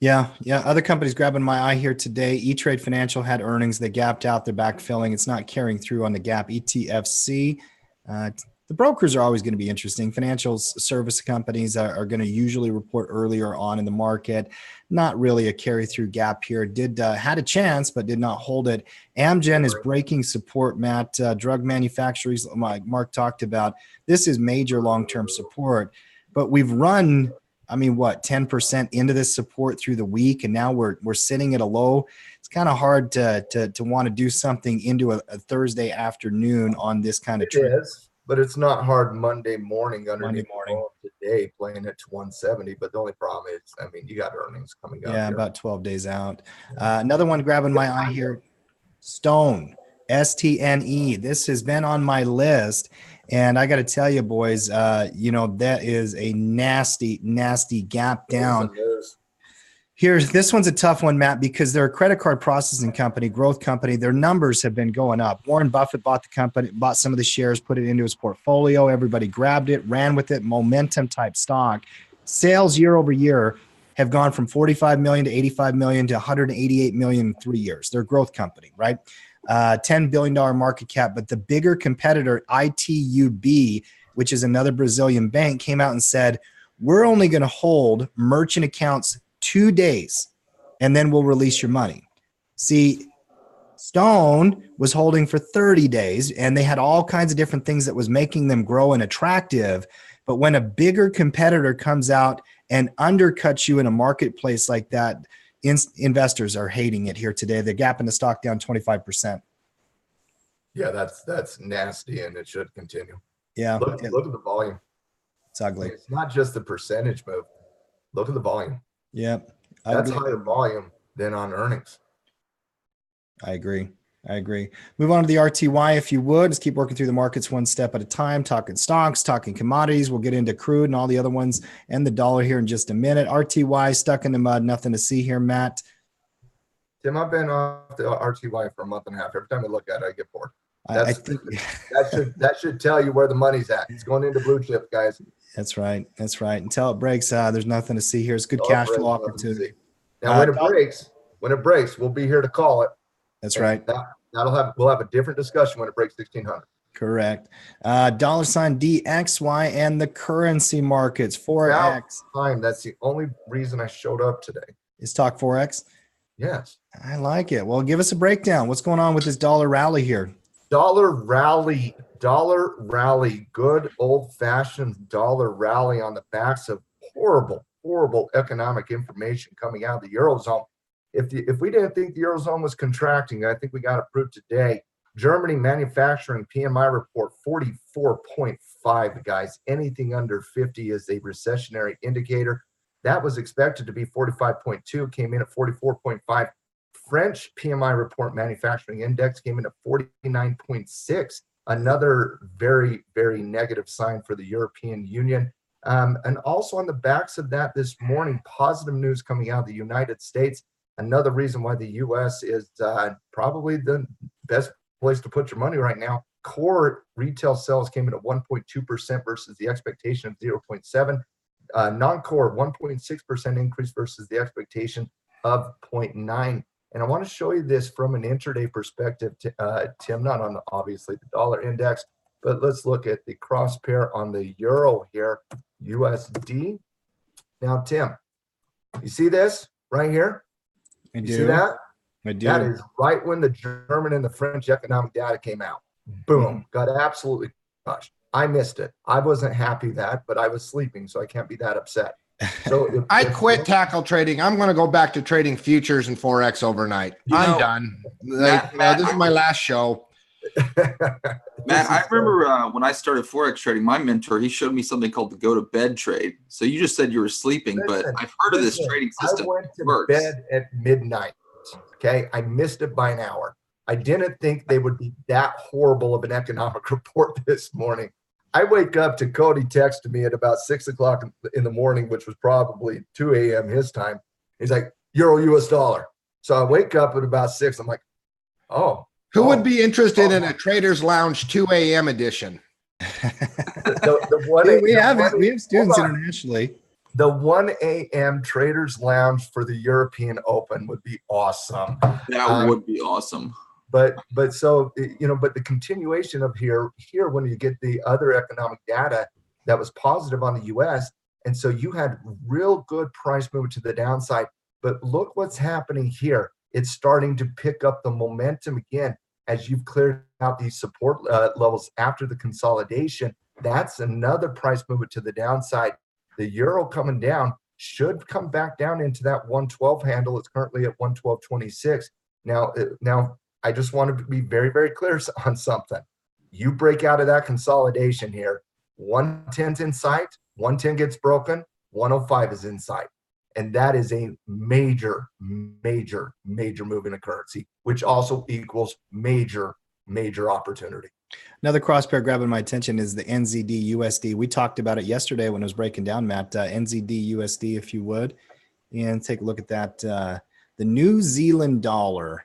Yeah. Other companies grabbing my eye here today. E-Trade Financial had earnings. They gapped out. They're backfilling. It's not carrying through on the gap. ETFC. The brokers are always going to be interesting. Financial service companies are going to usually report earlier on in the market. Not really a carry through gap here. Had a chance, but did not hold it. Amgen is breaking support, Matt. Drug manufacturers, like Mark talked about. This is major long-term support. But we've run, 10% into this support through the week, and now we're sitting at a low. It's kind of hard to want to do something into a Thursday afternoon on this kind of trend. It is. But it's not hard Monday morning underneath today playing it to 170. But the only problem is, you got earnings coming up. Yeah, about 12 days out. Another one grabbing my eye here, Stone, STNE. This has been on my list. And I got to tell you, boys, that is a nasty, nasty gap down. This one's a tough one, Matt, because they're a credit card processing company, growth company. Their numbers have been going up. Warren Buffett bought the company, bought some of the shares, put it into his portfolio. Everybody grabbed it, ran with it, momentum type stock. Sales year over year have gone from 45 million to 85 million to 188 million in 3 years. They're a growth company, right? $10 billion market cap. But the bigger competitor, ITUB, which is another Brazilian bank, came out and said, we're only going to hold merchant accounts 2 days, and then we'll release your money. See, Stone was holding for 30 days, and they had all kinds of different things that was making them grow and attractive. But when a bigger competitor comes out and undercuts you in a marketplace like that, investors are hating it here today. They're gapping the stock down 25%. Yeah, that's nasty, and it should continue. Yeah. Look at the volume. It's ugly. It's not just the percentage move. Look at the volume. Yep. That's higher volume than on earnings. I agree. Move on to the RTY, if you would. Let's keep working through the markets one step at a time, talking stocks, talking commodities. We'll get into crude and all the other ones and the dollar here in just a minute. RTY stuck in the mud. Nothing to see here, Matt. Tim, I've been off the RTY for a month and a half. Every time I look at it, I get bored. I think that should tell you where the money's at. It's going into blue chip, guys. That's right. Until it breaks, there's nothing to see here. It's good cash flow opportunity. Now, when it breaks, we'll be here to call it. That's right. We'll have a different discussion when it breaks 1600. Correct. $ DXY and the currency markets, Forex. That's the only reason I showed up today. Is talk Forex? Yes. I like it. Well, give us a breakdown. What's going on with this dollar rally here? Dollar rally dollar rally, good old-fashioned dollar rally on the backs of horrible economic information coming out of the Eurozone. If we didn't think the Eurozone was contracting, I think we got it proved today. Germany manufacturing PMI report 44.5, guys. Anything under 50 is a recessionary indicator. That was expected to be 45.2, came in at 44.5. French PMI report manufacturing index came in at 49.6. Another very negative sign for the European Union. And also on the backs of that this morning, positive news coming out of the United States. Another reason why the U.S. is probably the best place to put your money right now. Core retail sales came in at 1.2% versus the expectation of 0.7. Non-core 1.6% increase versus the expectation of 0.9. And I want to show you this from an intraday perspective, Tim, not on obviously the dollar index, but let's look at the cross pair on the euro here, USD. Now, Tim, you see this right here? I do. You see that? I do. That is right when the German and the French economic data came out. Boom, got absolutely crushed. I missed it. I wasn't happy that, but I was sleeping, so I can't be that upset. So I quit tackle trading. I'm going to go back to trading futures and Forex overnight. I'm done. This is my last show. Matt, I remember when I started Forex trading, my mentor, he showed me something called the go to bed trade. So you just said you were sleeping, but I've heard of this trading system. I went to bed at midnight. Okay. I missed it by an hour. I didn't think they would be that horrible of an economic report this morning. I wake up to Cody texted me at about 6 o'clock in the morning, which was probably 2 a.m. his time. He's like, Euro US dollar. So I wake up at about 6. I'm like, oh. Who would be interested in a Trader's Lounge 2 a.m. edition? We have students internationally. The 1 a.m. Traders Lounge for the European Open would be awesome. That would be awesome. But so, but the continuation of here when you get the other economic data that was positive on the U.S. And so you had real good price movement to the downside. But look what's happening here. It's starting to pick up the momentum again as you've cleared out these support levels after the consolidation. That's another price movement to the downside. The euro coming down should come back down into that 112 handle. It's currently at 112.26. Now, I just want to be very clear on something. You break out of that consolidation here, 110's in sight, 110 gets broken, 105 is in sight. And that is a major move in a currency, which also equals major opportunity. Another cross pair grabbing my attention is the NZD USD. We talked about it yesterday when I was breaking down, Matt. NZD USD, if you would, and take a look at that. The New Zealand dollar.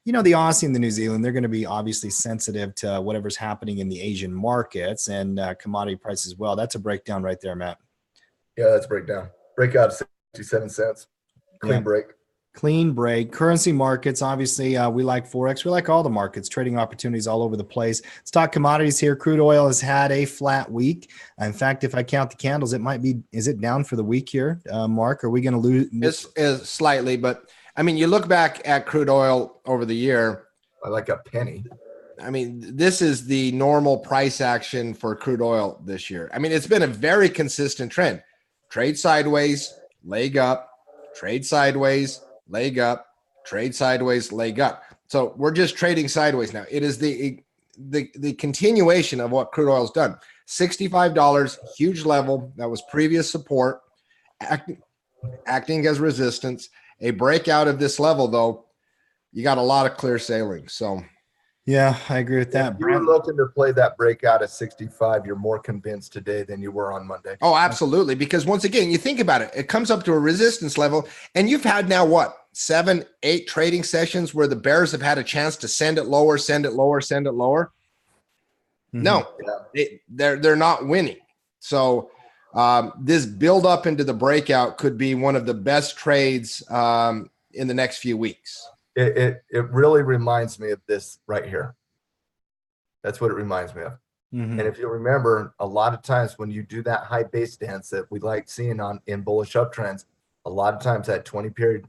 The Aussie and the New Zealand, they're going to be obviously sensitive to whatever's happening in the Asian markets and commodity prices as well. That's a breakdown right there, Matt. Yeah, that's a breakdown. Breakout of 67 cents. Clean break. Currency markets, obviously, we like Forex. We like all the markets, trading opportunities all over the place. Let's talk commodities here. Crude oil has had a flat week. In fact, if I count the candles, is it down for the week here, Mark? Are we going to lose? It's slightly, but I mean, you look back at crude oil over the year. I like a penny. I mean, this is the normal price action for crude oil this year. I mean, it's been a very consistent trend. Trade sideways, leg up, trade sideways, leg up, trade sideways, leg up. So we're just trading sideways now. It is the continuation of what crude oil's done. $65, huge level. That was previous support, acting as resistance. A breakout of this level, though, you got a lot of clear sailing. So, yeah, I agree with that. If you're looking to play that breakout at 65, you're more convinced today than you were on Monday. Oh, absolutely. Because once again, you think about it, it comes up to a resistance level, and you've had now what, 7, 8 trading sessions where the bears have had a chance to send it lower, send it lower, send it lower. Mm-hmm. No, they're not winning. So this build up into the breakout could be one of the best trades in the next few weeks. It really reminds me of this right here. That's what it reminds me of. Mm-hmm. And if you remember, a lot of times when you do that high base dance that we like seeing in bullish uptrends, a lot of times that 20-period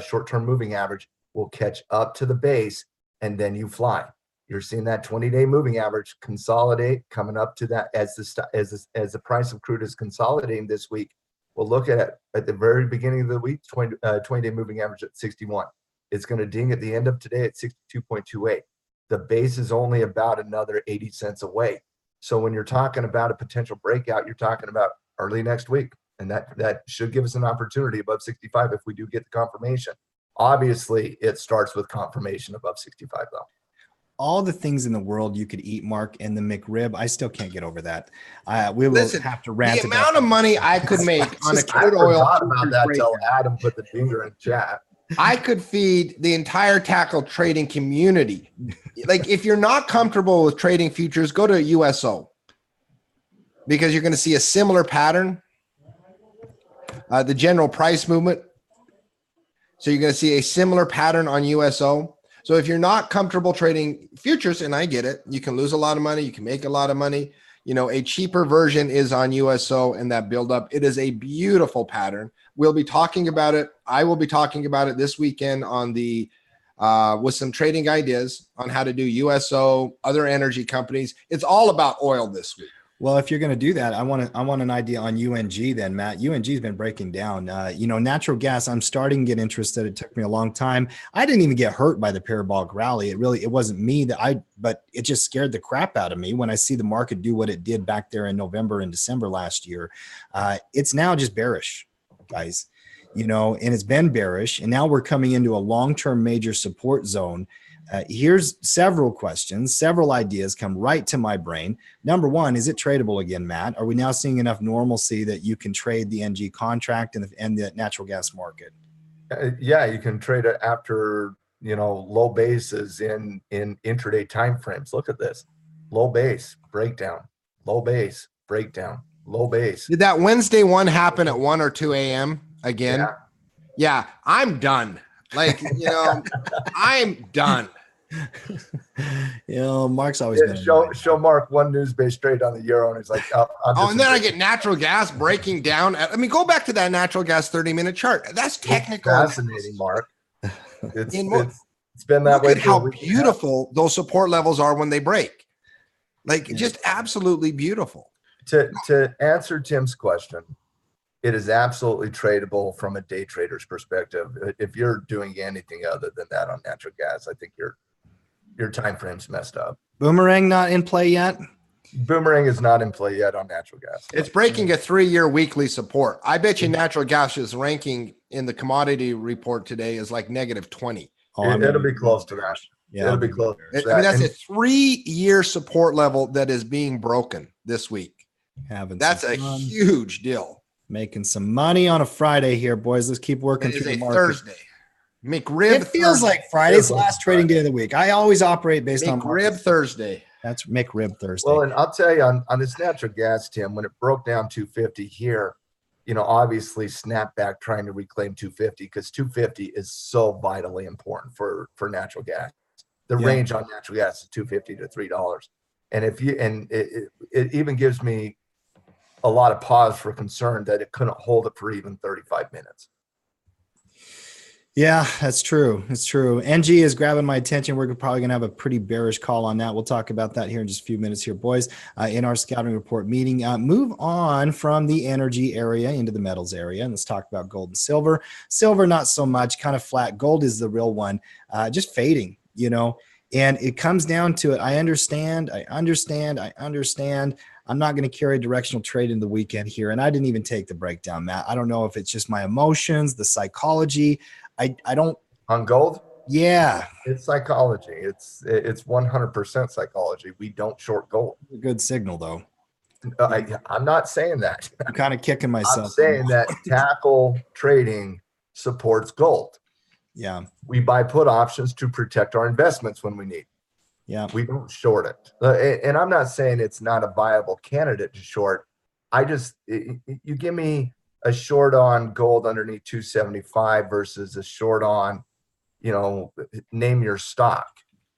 short-term moving average will catch up to the base, and then you fly. You're seeing that 20-day moving average consolidate, coming up to that as the price of crude is consolidating this week. We'll look at the very beginning of the week, 20-day moving average at 61. It's going to ding at the end of today at 62.28. The base is only about another 80 cents away. So when you're talking about a potential breakout, you're talking about early next week. And that should give us an opportunity above 65 if we do get the confirmation. Obviously, it starts with confirmation above 65, though. All the things in the world you could eat, Mark, and the McRib, I still can't get over that. We will have to rant. The amount of money I could make on a crude oil. I forgot about that until Adam put the finger in chat. I could feed the entire tackle trading community. Like, if you're not comfortable with trading futures, go to USO, because you're going to see a similar pattern. The general price movement. So you're going to see a similar pattern on USO. So if you're not comfortable trading futures, and I get it, you can lose a lot of money, you can make a lot of money. You know, a cheaper version is on USO and that buildup. It is a beautiful pattern. We'll be talking about it. I will be talking about it this weekend on the with some trading ideas on how to do USO, other energy companies. It's all about oil this week. Well, if you're going to do that, I want an idea on UNG then, Matt. UNG's been breaking down. Natural gas, I'm starting to get interested. It took me a long time. I didn't even get hurt by the parabolic rally. It wasn't me but it just scared the crap out of me when I see the market do what it did back there in November and December last year. It's now just bearish, guys, and it's been bearish. And now we're coming into a long-term major support zone. Here's several questions, several ideas come right to my brain. Number one, is it tradable again, Matt? Are we now seeing enough normalcy that you can trade the NG contract and the natural gas market? Yeah, you can trade it after, low bases in intraday timeframes. Look at this. Low base, breakdown, low base, breakdown, low base. Did that Wednesday one happen at 1 or 2 a.m. again? Yeah, I'm done. I'm done. Mark's always been show Mark one news-based trade on the euro, and he's like, and then I get natural gas breaking down. Go back to that natural gas 30-minute chart. That's technical. It's fascinating, Mark. It's been Look that way. Look at how beautiful those support levels are when they break. Just absolutely beautiful. To answer Tim's question, it is absolutely tradable from a day trader's perspective. If you're doing anything other than that on natural gas, I think your time frame's messed up. Boomerang not in play yet? Boomerang is not in play yet on natural gas. It's breaking a 3-year weekly support. I bet you natural gas's ranking in the commodity report today is like -20. It'll be close to that. Yeah, it'll be close to that. I mean, that's a 3-year support level that is being broken this week. That's a huge deal. Making some money on a Friday here, boys. Let's keep working through the market. Thursday. McRib. It feels like Friday's the last trading day of the week. I always operate based on McRib Thursday. That's McRib Thursday. Well, and I'll tell you on this natural gas, Tim, when it broke down 250 here, obviously snap back trying to reclaim 250 because 250 is so vitally important for natural gas. The range on natural gas is $2.50 to $3. And it even gives me a lot of pause for concern that it couldn't hold it for even 35 minutes. Yeah, that's true. It's true. NG is grabbing my attention. We're probably going to have a pretty bearish call on that. We'll talk about that here in just a few minutes here, boys, in our scouting report meeting. Move on from the energy area into the metals area. And let's talk about gold and silver. Silver, not so much, kind of flat. Gold is the real one, just fading, and it comes down to it. I understand. I'm not going to carry directional trade in the weekend here. And I didn't even take the breakdown, Matt. I don't know if it's just my emotions, the psychology. I don't. On gold? Yeah. It's psychology. It's 100% psychology. We don't short gold. A good signal, though. I'm not saying that. I'm kind of kicking myself. I'm saying that tackle trading supports gold. Yeah. We buy put options to protect our investments when we need. Yeah. We don't short it. And I'm not saying it's not a viable candidate to short. You give me a short on gold underneath 275 versus a short on, name your stock.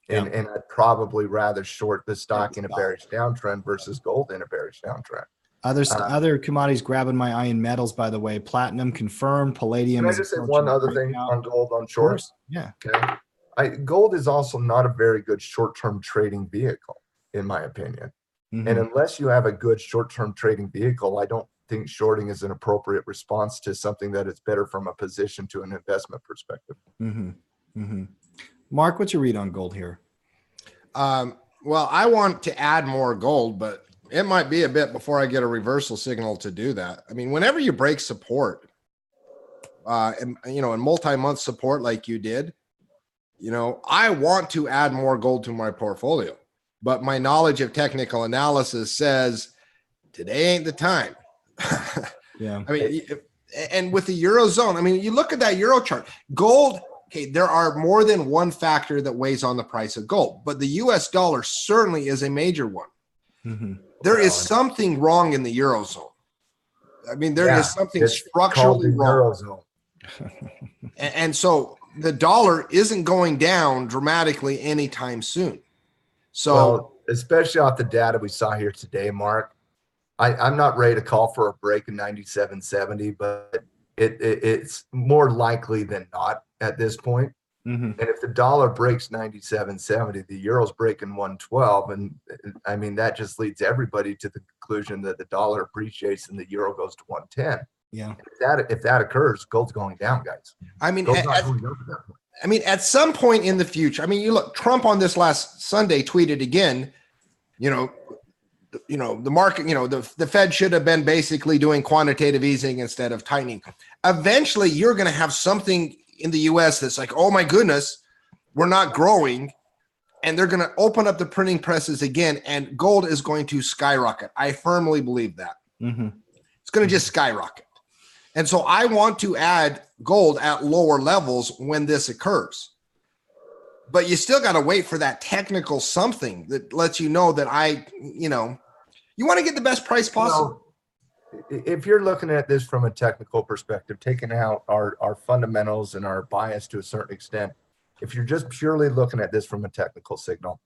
And I'd probably rather short the stock in a bearish downtrend versus gold in a bearish downtrend. Other commodities grabbing my eye in metals, by the way. Platinum confirmed. Palladium. Can I just say one other thing on gold on shorts? Yeah. Okay. Gold is also not a very good short-term trading vehicle, in my opinion. Mhm. And unless you have a good short-term trading vehicle, I don't think shorting is an appropriate response to something that is better from a position to an investment perspective. Mark, what's your read on gold here? Well, I want to add more gold, but it might be a bit before I get a reversal signal to do that. I mean, whenever you break support, and in multi-month support like you did, I want to add more gold to my portfolio, but my knowledge of technical analysis says today ain't the time. Yeah. I mean, and with the Eurozone, I mean, you look at that Euro chart, gold. Okay, there are more than one factor that weighs on the price of gold, but the US dollar certainly is a major one. There is something wrong in the Eurozone. I mean, there is something structurally wrong. Eurozone. And so the dollar isn't going down dramatically anytime soon. So, especially off the data we saw here today, Mark, I'm not ready to call for a break in 97.70, but it's more likely than not at this point. And if the dollar breaks 97.70, the euro's breaking 112, and I mean that just leads everybody to the conclusion that the dollar appreciates and the euro goes to 110. Yeah. If that occurs, gold's going down, guys. I mean, Gold's not going up at that point. I mean, at some point in the future, I mean, you look, Trump on this last Sunday tweeted again, the market, the Fed should have been basically doing quantitative easing instead of tightening. Eventually, you're going to have something in the US that's like, oh my goodness, we're not growing. And they're going to open up the printing presses again, and gold is going to skyrocket. I firmly believe that. It's going to just skyrocket. And so I want to add gold at lower levels when this occurs. But you still got to wait for that technical something that lets you know that you want to get the best price possible. If you're looking at this from a technical perspective, taking out our fundamentals and our bias to a certain extent, if you're just purely looking at this from a technical signal,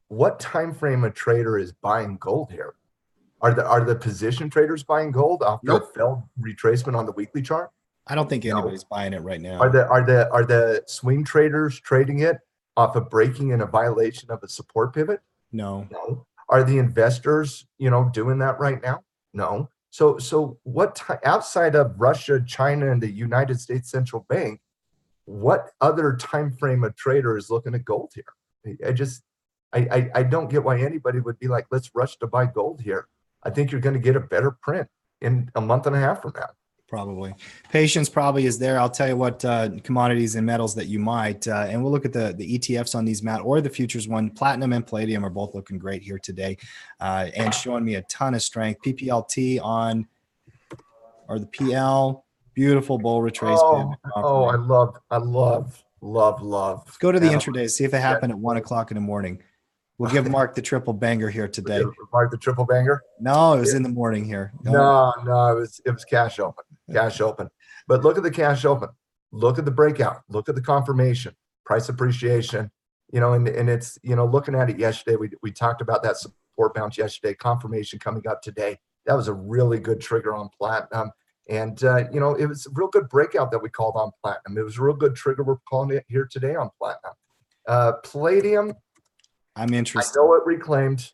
what time frame a trader is buying gold here? Are the position traders buying gold off the failed retracement on the weekly chart? I don't think anybody's buying it right now. Are the swing traders trading it off of breaking in a violation of a support pivot? No. Are the investors, doing that right now? No. So what outside of Russia, China, and the United States Central Bank, what other time frame a trader is looking at gold here? I don't get why anybody would be like, let's rush to buy gold here. I think you're going to get a better print in a month and a half from now. Probably. Patience probably is there. I'll tell you what commodities and metals that you might, and we'll look at the ETFs on these, Matt, or the futures one. Platinum and palladium are both looking great here today and showing me a ton of strength. PPLT or the PL, beautiful bull retracement. I love. Let's go to the intraday, see if it happened at 1 o'clock in the morning. We'll give Mark the triple banger here today. Mark the triple banger? No, it was in the morning here. No, it was cash open. Cash open. But look at the cash open. Look at the breakout. Look at the confirmation. Price appreciation. And it's, looking at it yesterday, we talked about that support bounce yesterday, confirmation coming up today. That was a really good trigger on platinum. And, it was a real good breakout that we called on platinum. It was a real good trigger. We're calling it here today on platinum. Palladium. I'm interested. I know it reclaimed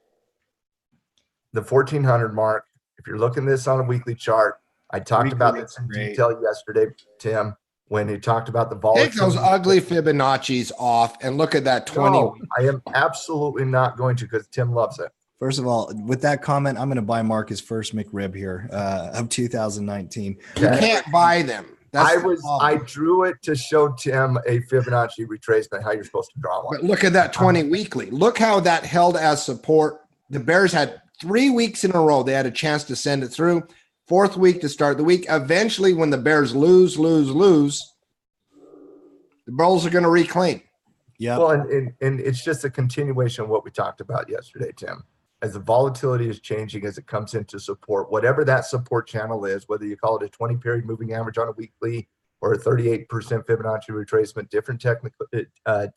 the 1400 mark. If you're looking at this on a weekly chart, I talked about this in detail yesterday, Tim, when he talked about the volatility. Take those ugly Fibonacci's off and look at that 20. No, I am absolutely not going to, because Tim loves it. First of all, with that comment, I'm going to buy Mark his first McRib here of 2019. You can't buy them. I drew it to show Tim a Fibonacci retracement, how you're supposed to draw one. But look at that 20 weekly. Look how that held as support. The Bears had 3 weeks in a row. They had a chance to send it through. 4th week to start the week. Eventually, when the Bears lose, the Bulls are going to reclaim. Yeah. Well, and it's just a continuation of what we talked about yesterday, Tim. As the volatility is changing, as it comes into support, whatever that support channel is, whether you call it a 20-period moving average on a weekly or a 38% Fibonacci retracement, different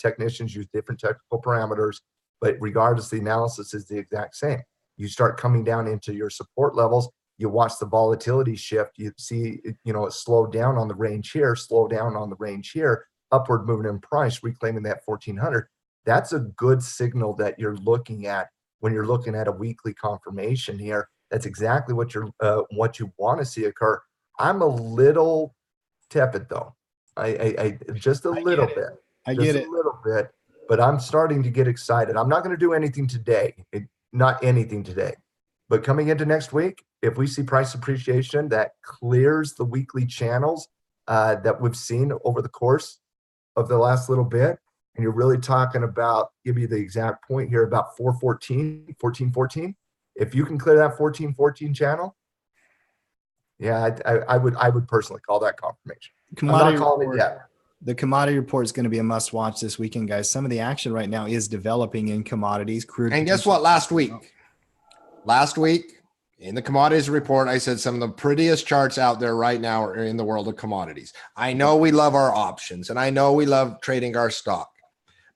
technicians use different technical parameters, but regardless, the analysis is the exact same. You start coming down into your support levels, you watch the volatility shift, you see, it slow down on the range here, slow down on the range here. upward movement in price, reclaiming that 1400. That's a good signal that you're looking at when you're looking at a weekly confirmation here. That's exactly what what you want to see occur. I'm a little tepid though. I just a little bit. I get it. A little bit, but I'm starting to get excited. I'm not going to do anything today. Not anything today. But coming into next week, if we see price appreciation that clears the weekly channels that we've seen over the course of the last little bit, and you're really talking about, give you the exact point here, about 1414. If you can clear that 1414 channel, yeah, I would personally call that confirmation. Commodity I'm not calling report, it yet. the commodity report is going to be a must watch this weekend, guys. Some of the action right now is developing in commodities. Crude. And guess what? Last week in the commodities report, I said some of the prettiest charts out there right now are in the world of commodities. I know we love our options and I know we love trading our stock,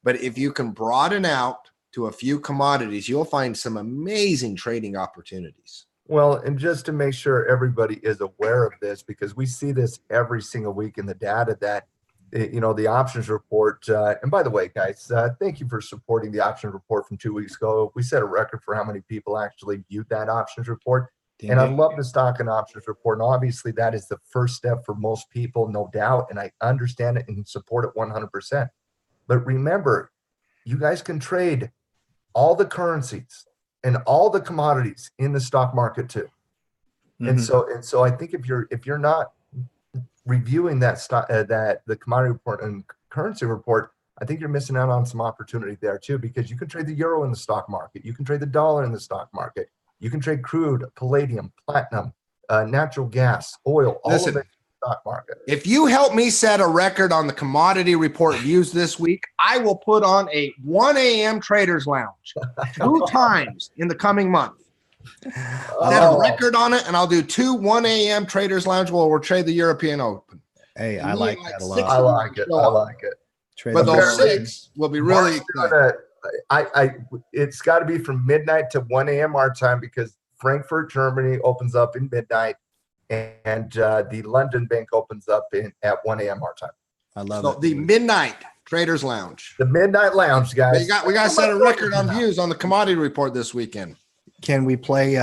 but if you can broaden out to a few commodities, you'll find some amazing trading opportunities. Well, and just to make sure everybody is aware of this, because we see this every single week in the data that, the options report. And by the way, guys, thank you for supporting the options report from 2 weeks ago. We set a record for how many people actually viewed that options report. Damn. And I love the stock and options report. And obviously that is the first step for most people, no doubt. And I understand it and support it 100%. But remember, you guys can trade all the currencies and all the commodities in the stock market too. And so I think if you're not reviewing that the commodity report and currency report, I think you're missing out on some opportunity there too, because you can trade the euro in the stock market, you can trade the dollar in the stock market, you can trade crude, palladium, platinum, natural gas, oil, all of it in the stock market. If you help me set a record on the commodity report views this week, I will put on a 1 a.m. traders lounge 2 times in the coming month. Set a record on it, and I'll do 2 1 a.m. traders lounge where we'll trade the European Open. Hey, I like that a lot. I like it. But those 6 will be really exciting. It's got to be from midnight to 1 a.m. our time, because Frankfurt, Germany opens up in midnight, and the London Bank opens up at 1 a.m. our time. I love it. The midnight traders lounge. The midnight lounge, guys. We got to set a record on views on the commodity report this weekend. Can we play?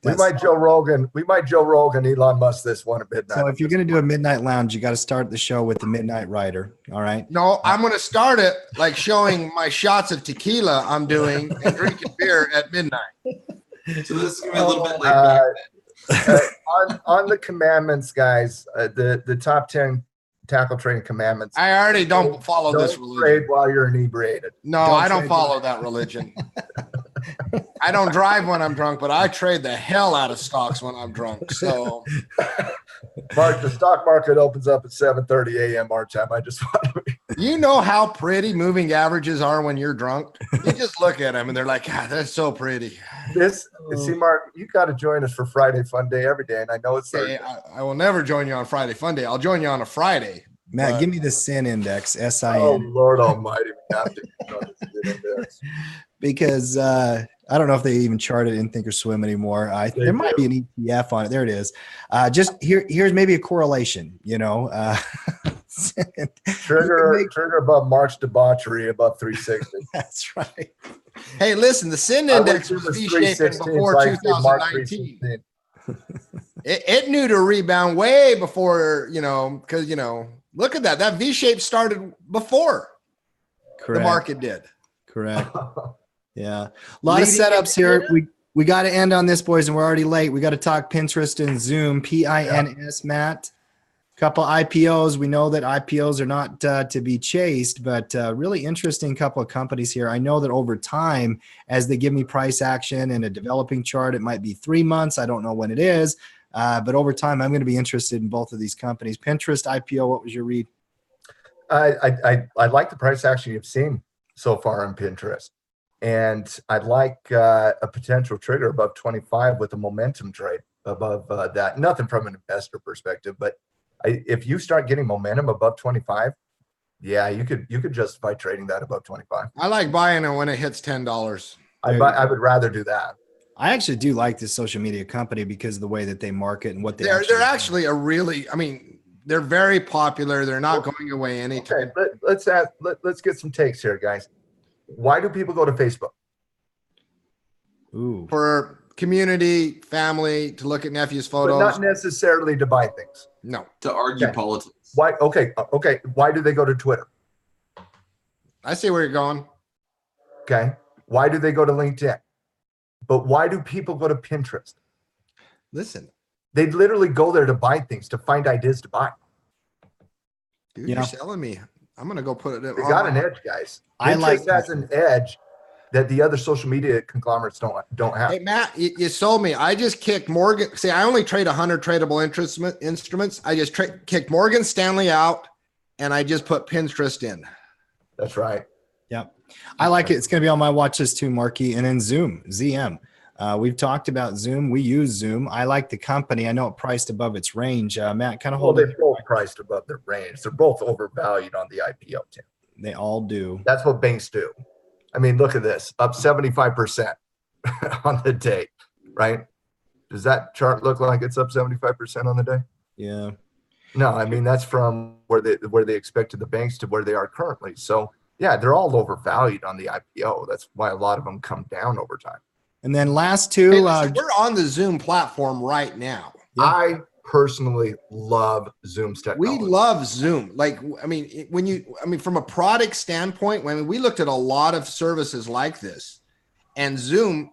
We might Joe Rogan Elon Musk this one at midnight. So if you're going to do a midnight lounge, you got to start the show with the Midnight Rider. All right. No, I'm going to start it like showing my shots of tequila I'm doing and drinking beer at midnight. So this is going to be a little bit later. On the commandments, guys, the top 10 tackle trading commandments. I already don't follow this religion. Trade while you're inebriated. No, I don't follow that religion. I don't drive when I'm drunk, but I trade the hell out of stocks when I'm drunk. So, Mark, the stock market opens up at 7:30 a.m. our time. I just want to. You know how pretty moving averages are when you're drunk? You just look at them and they're like, God, that's so pretty. See, Mark, you got to join us for Friday Fun Day every day, and I know it's Thursday. I will never join you on Friday Fun Day. I'll join you on a Friday. Matt, give me the SIN index, SIN. Oh, Lord Almighty, we have to know the SIN index. Because I don't know if they even chart it in Thinkorswim anymore. There might be an ETF on it. There it is. Just here's maybe a correlation. Trigger above March debauchery above 360. That's right. Hey, listen, the SIN index was V-shaping before 2019. It knew to rebound way before, because, look at that. That V-shape started before the market did. Correct. Yeah. A lot of setups here. We got to end on this, boys, and we're already late. We got to talk Pinterest and Zoom, PINS, Matt. Couple IPOs. We know that IPOs are not to be chased, but really interesting couple of companies here. I know that over time, as they give me price action and a developing chart, it might be 3 months. I don't know when it is, but over time, I'm going to be interested in both of these companies. Pinterest IPO, what was your read? I like the price action you've seen so far on Pinterest, and I'd like a potential trigger above 25 with a momentum trade above that. Nothing from an investor perspective, but if you start getting momentum above 25, yeah, you could justify trading that above 25. I like buying it when it hits $10. I would rather do that. I actually do like this social media company because of the way that they market and what they're actually a really, they're very popular. They're not going away anytime. Okay, let's get some takes here, guys. Why do people go to Facebook? Ooh. For community, family, to look at nephew's photos. But not necessarily to buy things. No. To argue politics. Why? Okay. Why do they go to Twitter? I see where you're going. Okay. Why do they go to LinkedIn? But why do people go to Pinterest? Listen, They literally go there to buy things, to find ideas to buy. dude, Yeah. you're selling me. I'm gonna go put it in. They got an edge, guys. I like Pinterest has an edge that the other social media conglomerates don't have. Hey Matt, you sold me. I just kicked Morgan. See, I only trade 100 tradable instruments. I just kicked Morgan Stanley out, and I just put Pinterest in. That's right. Yep. I like it. It's going to be on my watch list too, Marky. And then Zoom, ZM. We've talked about Zoom. We use Zoom. I like the company. I know it priced above its range. Matt, kind of hold They're it. both priced above their range. They're both overvalued on the IPO, Tim. They all do. That's what banks do. I mean, look at this, up 75% on the day, right? Does that chart look like it's up 75% on the day? Yeah. No, I mean, that's from where they expected the banks to where they are currently. So yeah, they're all overvalued on the IPO. That's why a lot of them come down over time. And then last two. Hey, listen, we're on the Zoom platform right now. Yeah. I personally love Zoom's technology. We love Zoom. Like, I mean, from a product standpoint, when we looked at a lot of services like this, and Zoom,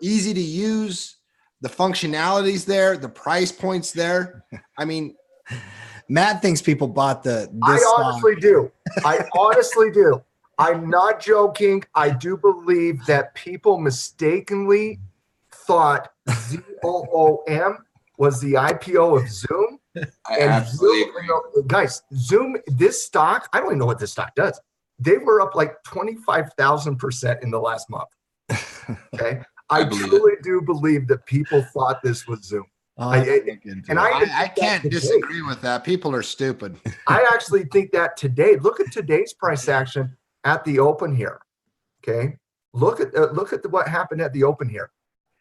easy to use, the functionalities there, the price points there. I mean, Matt thinks people bought this I honestly do. I honestly do. I'm not joking. I do believe that people mistakenly thought ZOOM was the IPO of Zoom. I absolutely agree. Guys, Zoom, this stock, I don't even know what this stock does. They were up like 25,000% in the last month. Okay. I truly do believe that people thought this was Zoom. I can't disagree with that. People are stupid. I actually think that today, look at today's price action at the open here. Okay. Look at what happened at the open here.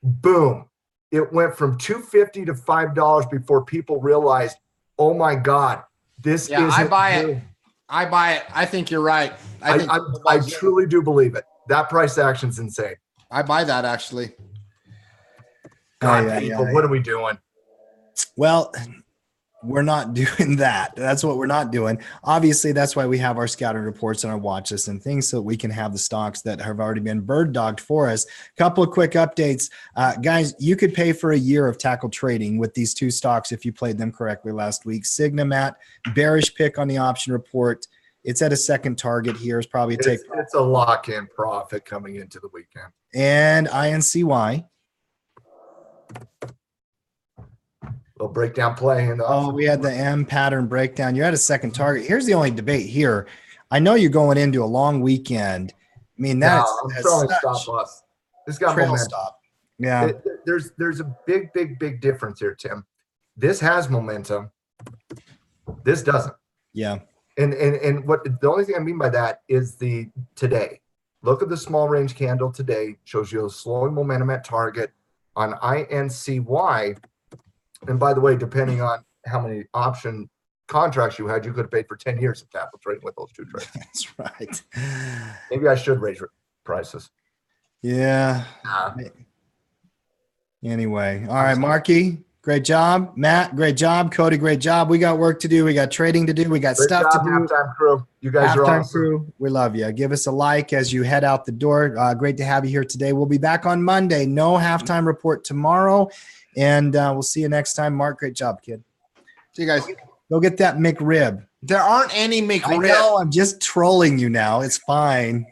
Boom. It went from $2.50 to $5 before people realized, oh my God, this is. I buy it. I buy it. I think you're right. I truly do believe it. That price action's insane. I buy that actually. God, people, what are we doing? Well, we're not doing that. That's what we're not doing. Obviously, that's why we have our scouting reports and our watch list and things, so we can have the stocks that have already been bird dogged for us. Couple of quick updates. Guys, you could pay for a year of tackle trading with these two stocks if you played them correctly last week. Signa, Matt, bearish pick on the option report. It's at a second target here. It's probably a take. It's a lock-in profit coming into the weekend. And INCY. Little breakdown play. We had the M pattern breakdown. You're at a second target. Here's the only debate here. I know you're going into a long weekend. I mean, that's stop loss. This got momentum. Stop. Yeah. There's a big difference here, Tim. This has momentum. This doesn't. Yeah. And what the only thing I mean by that is the today. Look at the small range candle today. Shows you a slowing momentum at target on INCY. And by the way, depending on how many option contracts you had, you could have paid for 10 years of tackle trading with those two trades. That's right. Maybe I should raise prices. Yeah. Anyway. All right, Marky. Great job. Matt, great job. Cody, great job. We got work to do. We got trading to do. We got stuff to do. Halftime crew. You guys are awesome. Crew. We love you. Give us a like as you head out the door. Great to have you here today. We'll be back on Monday. No halftime report tomorrow. And we'll see you next time. Mark, great job, kid. See you guys. Go get that McRib. There aren't any McRib. I know. I'm just trolling you now. It's fine.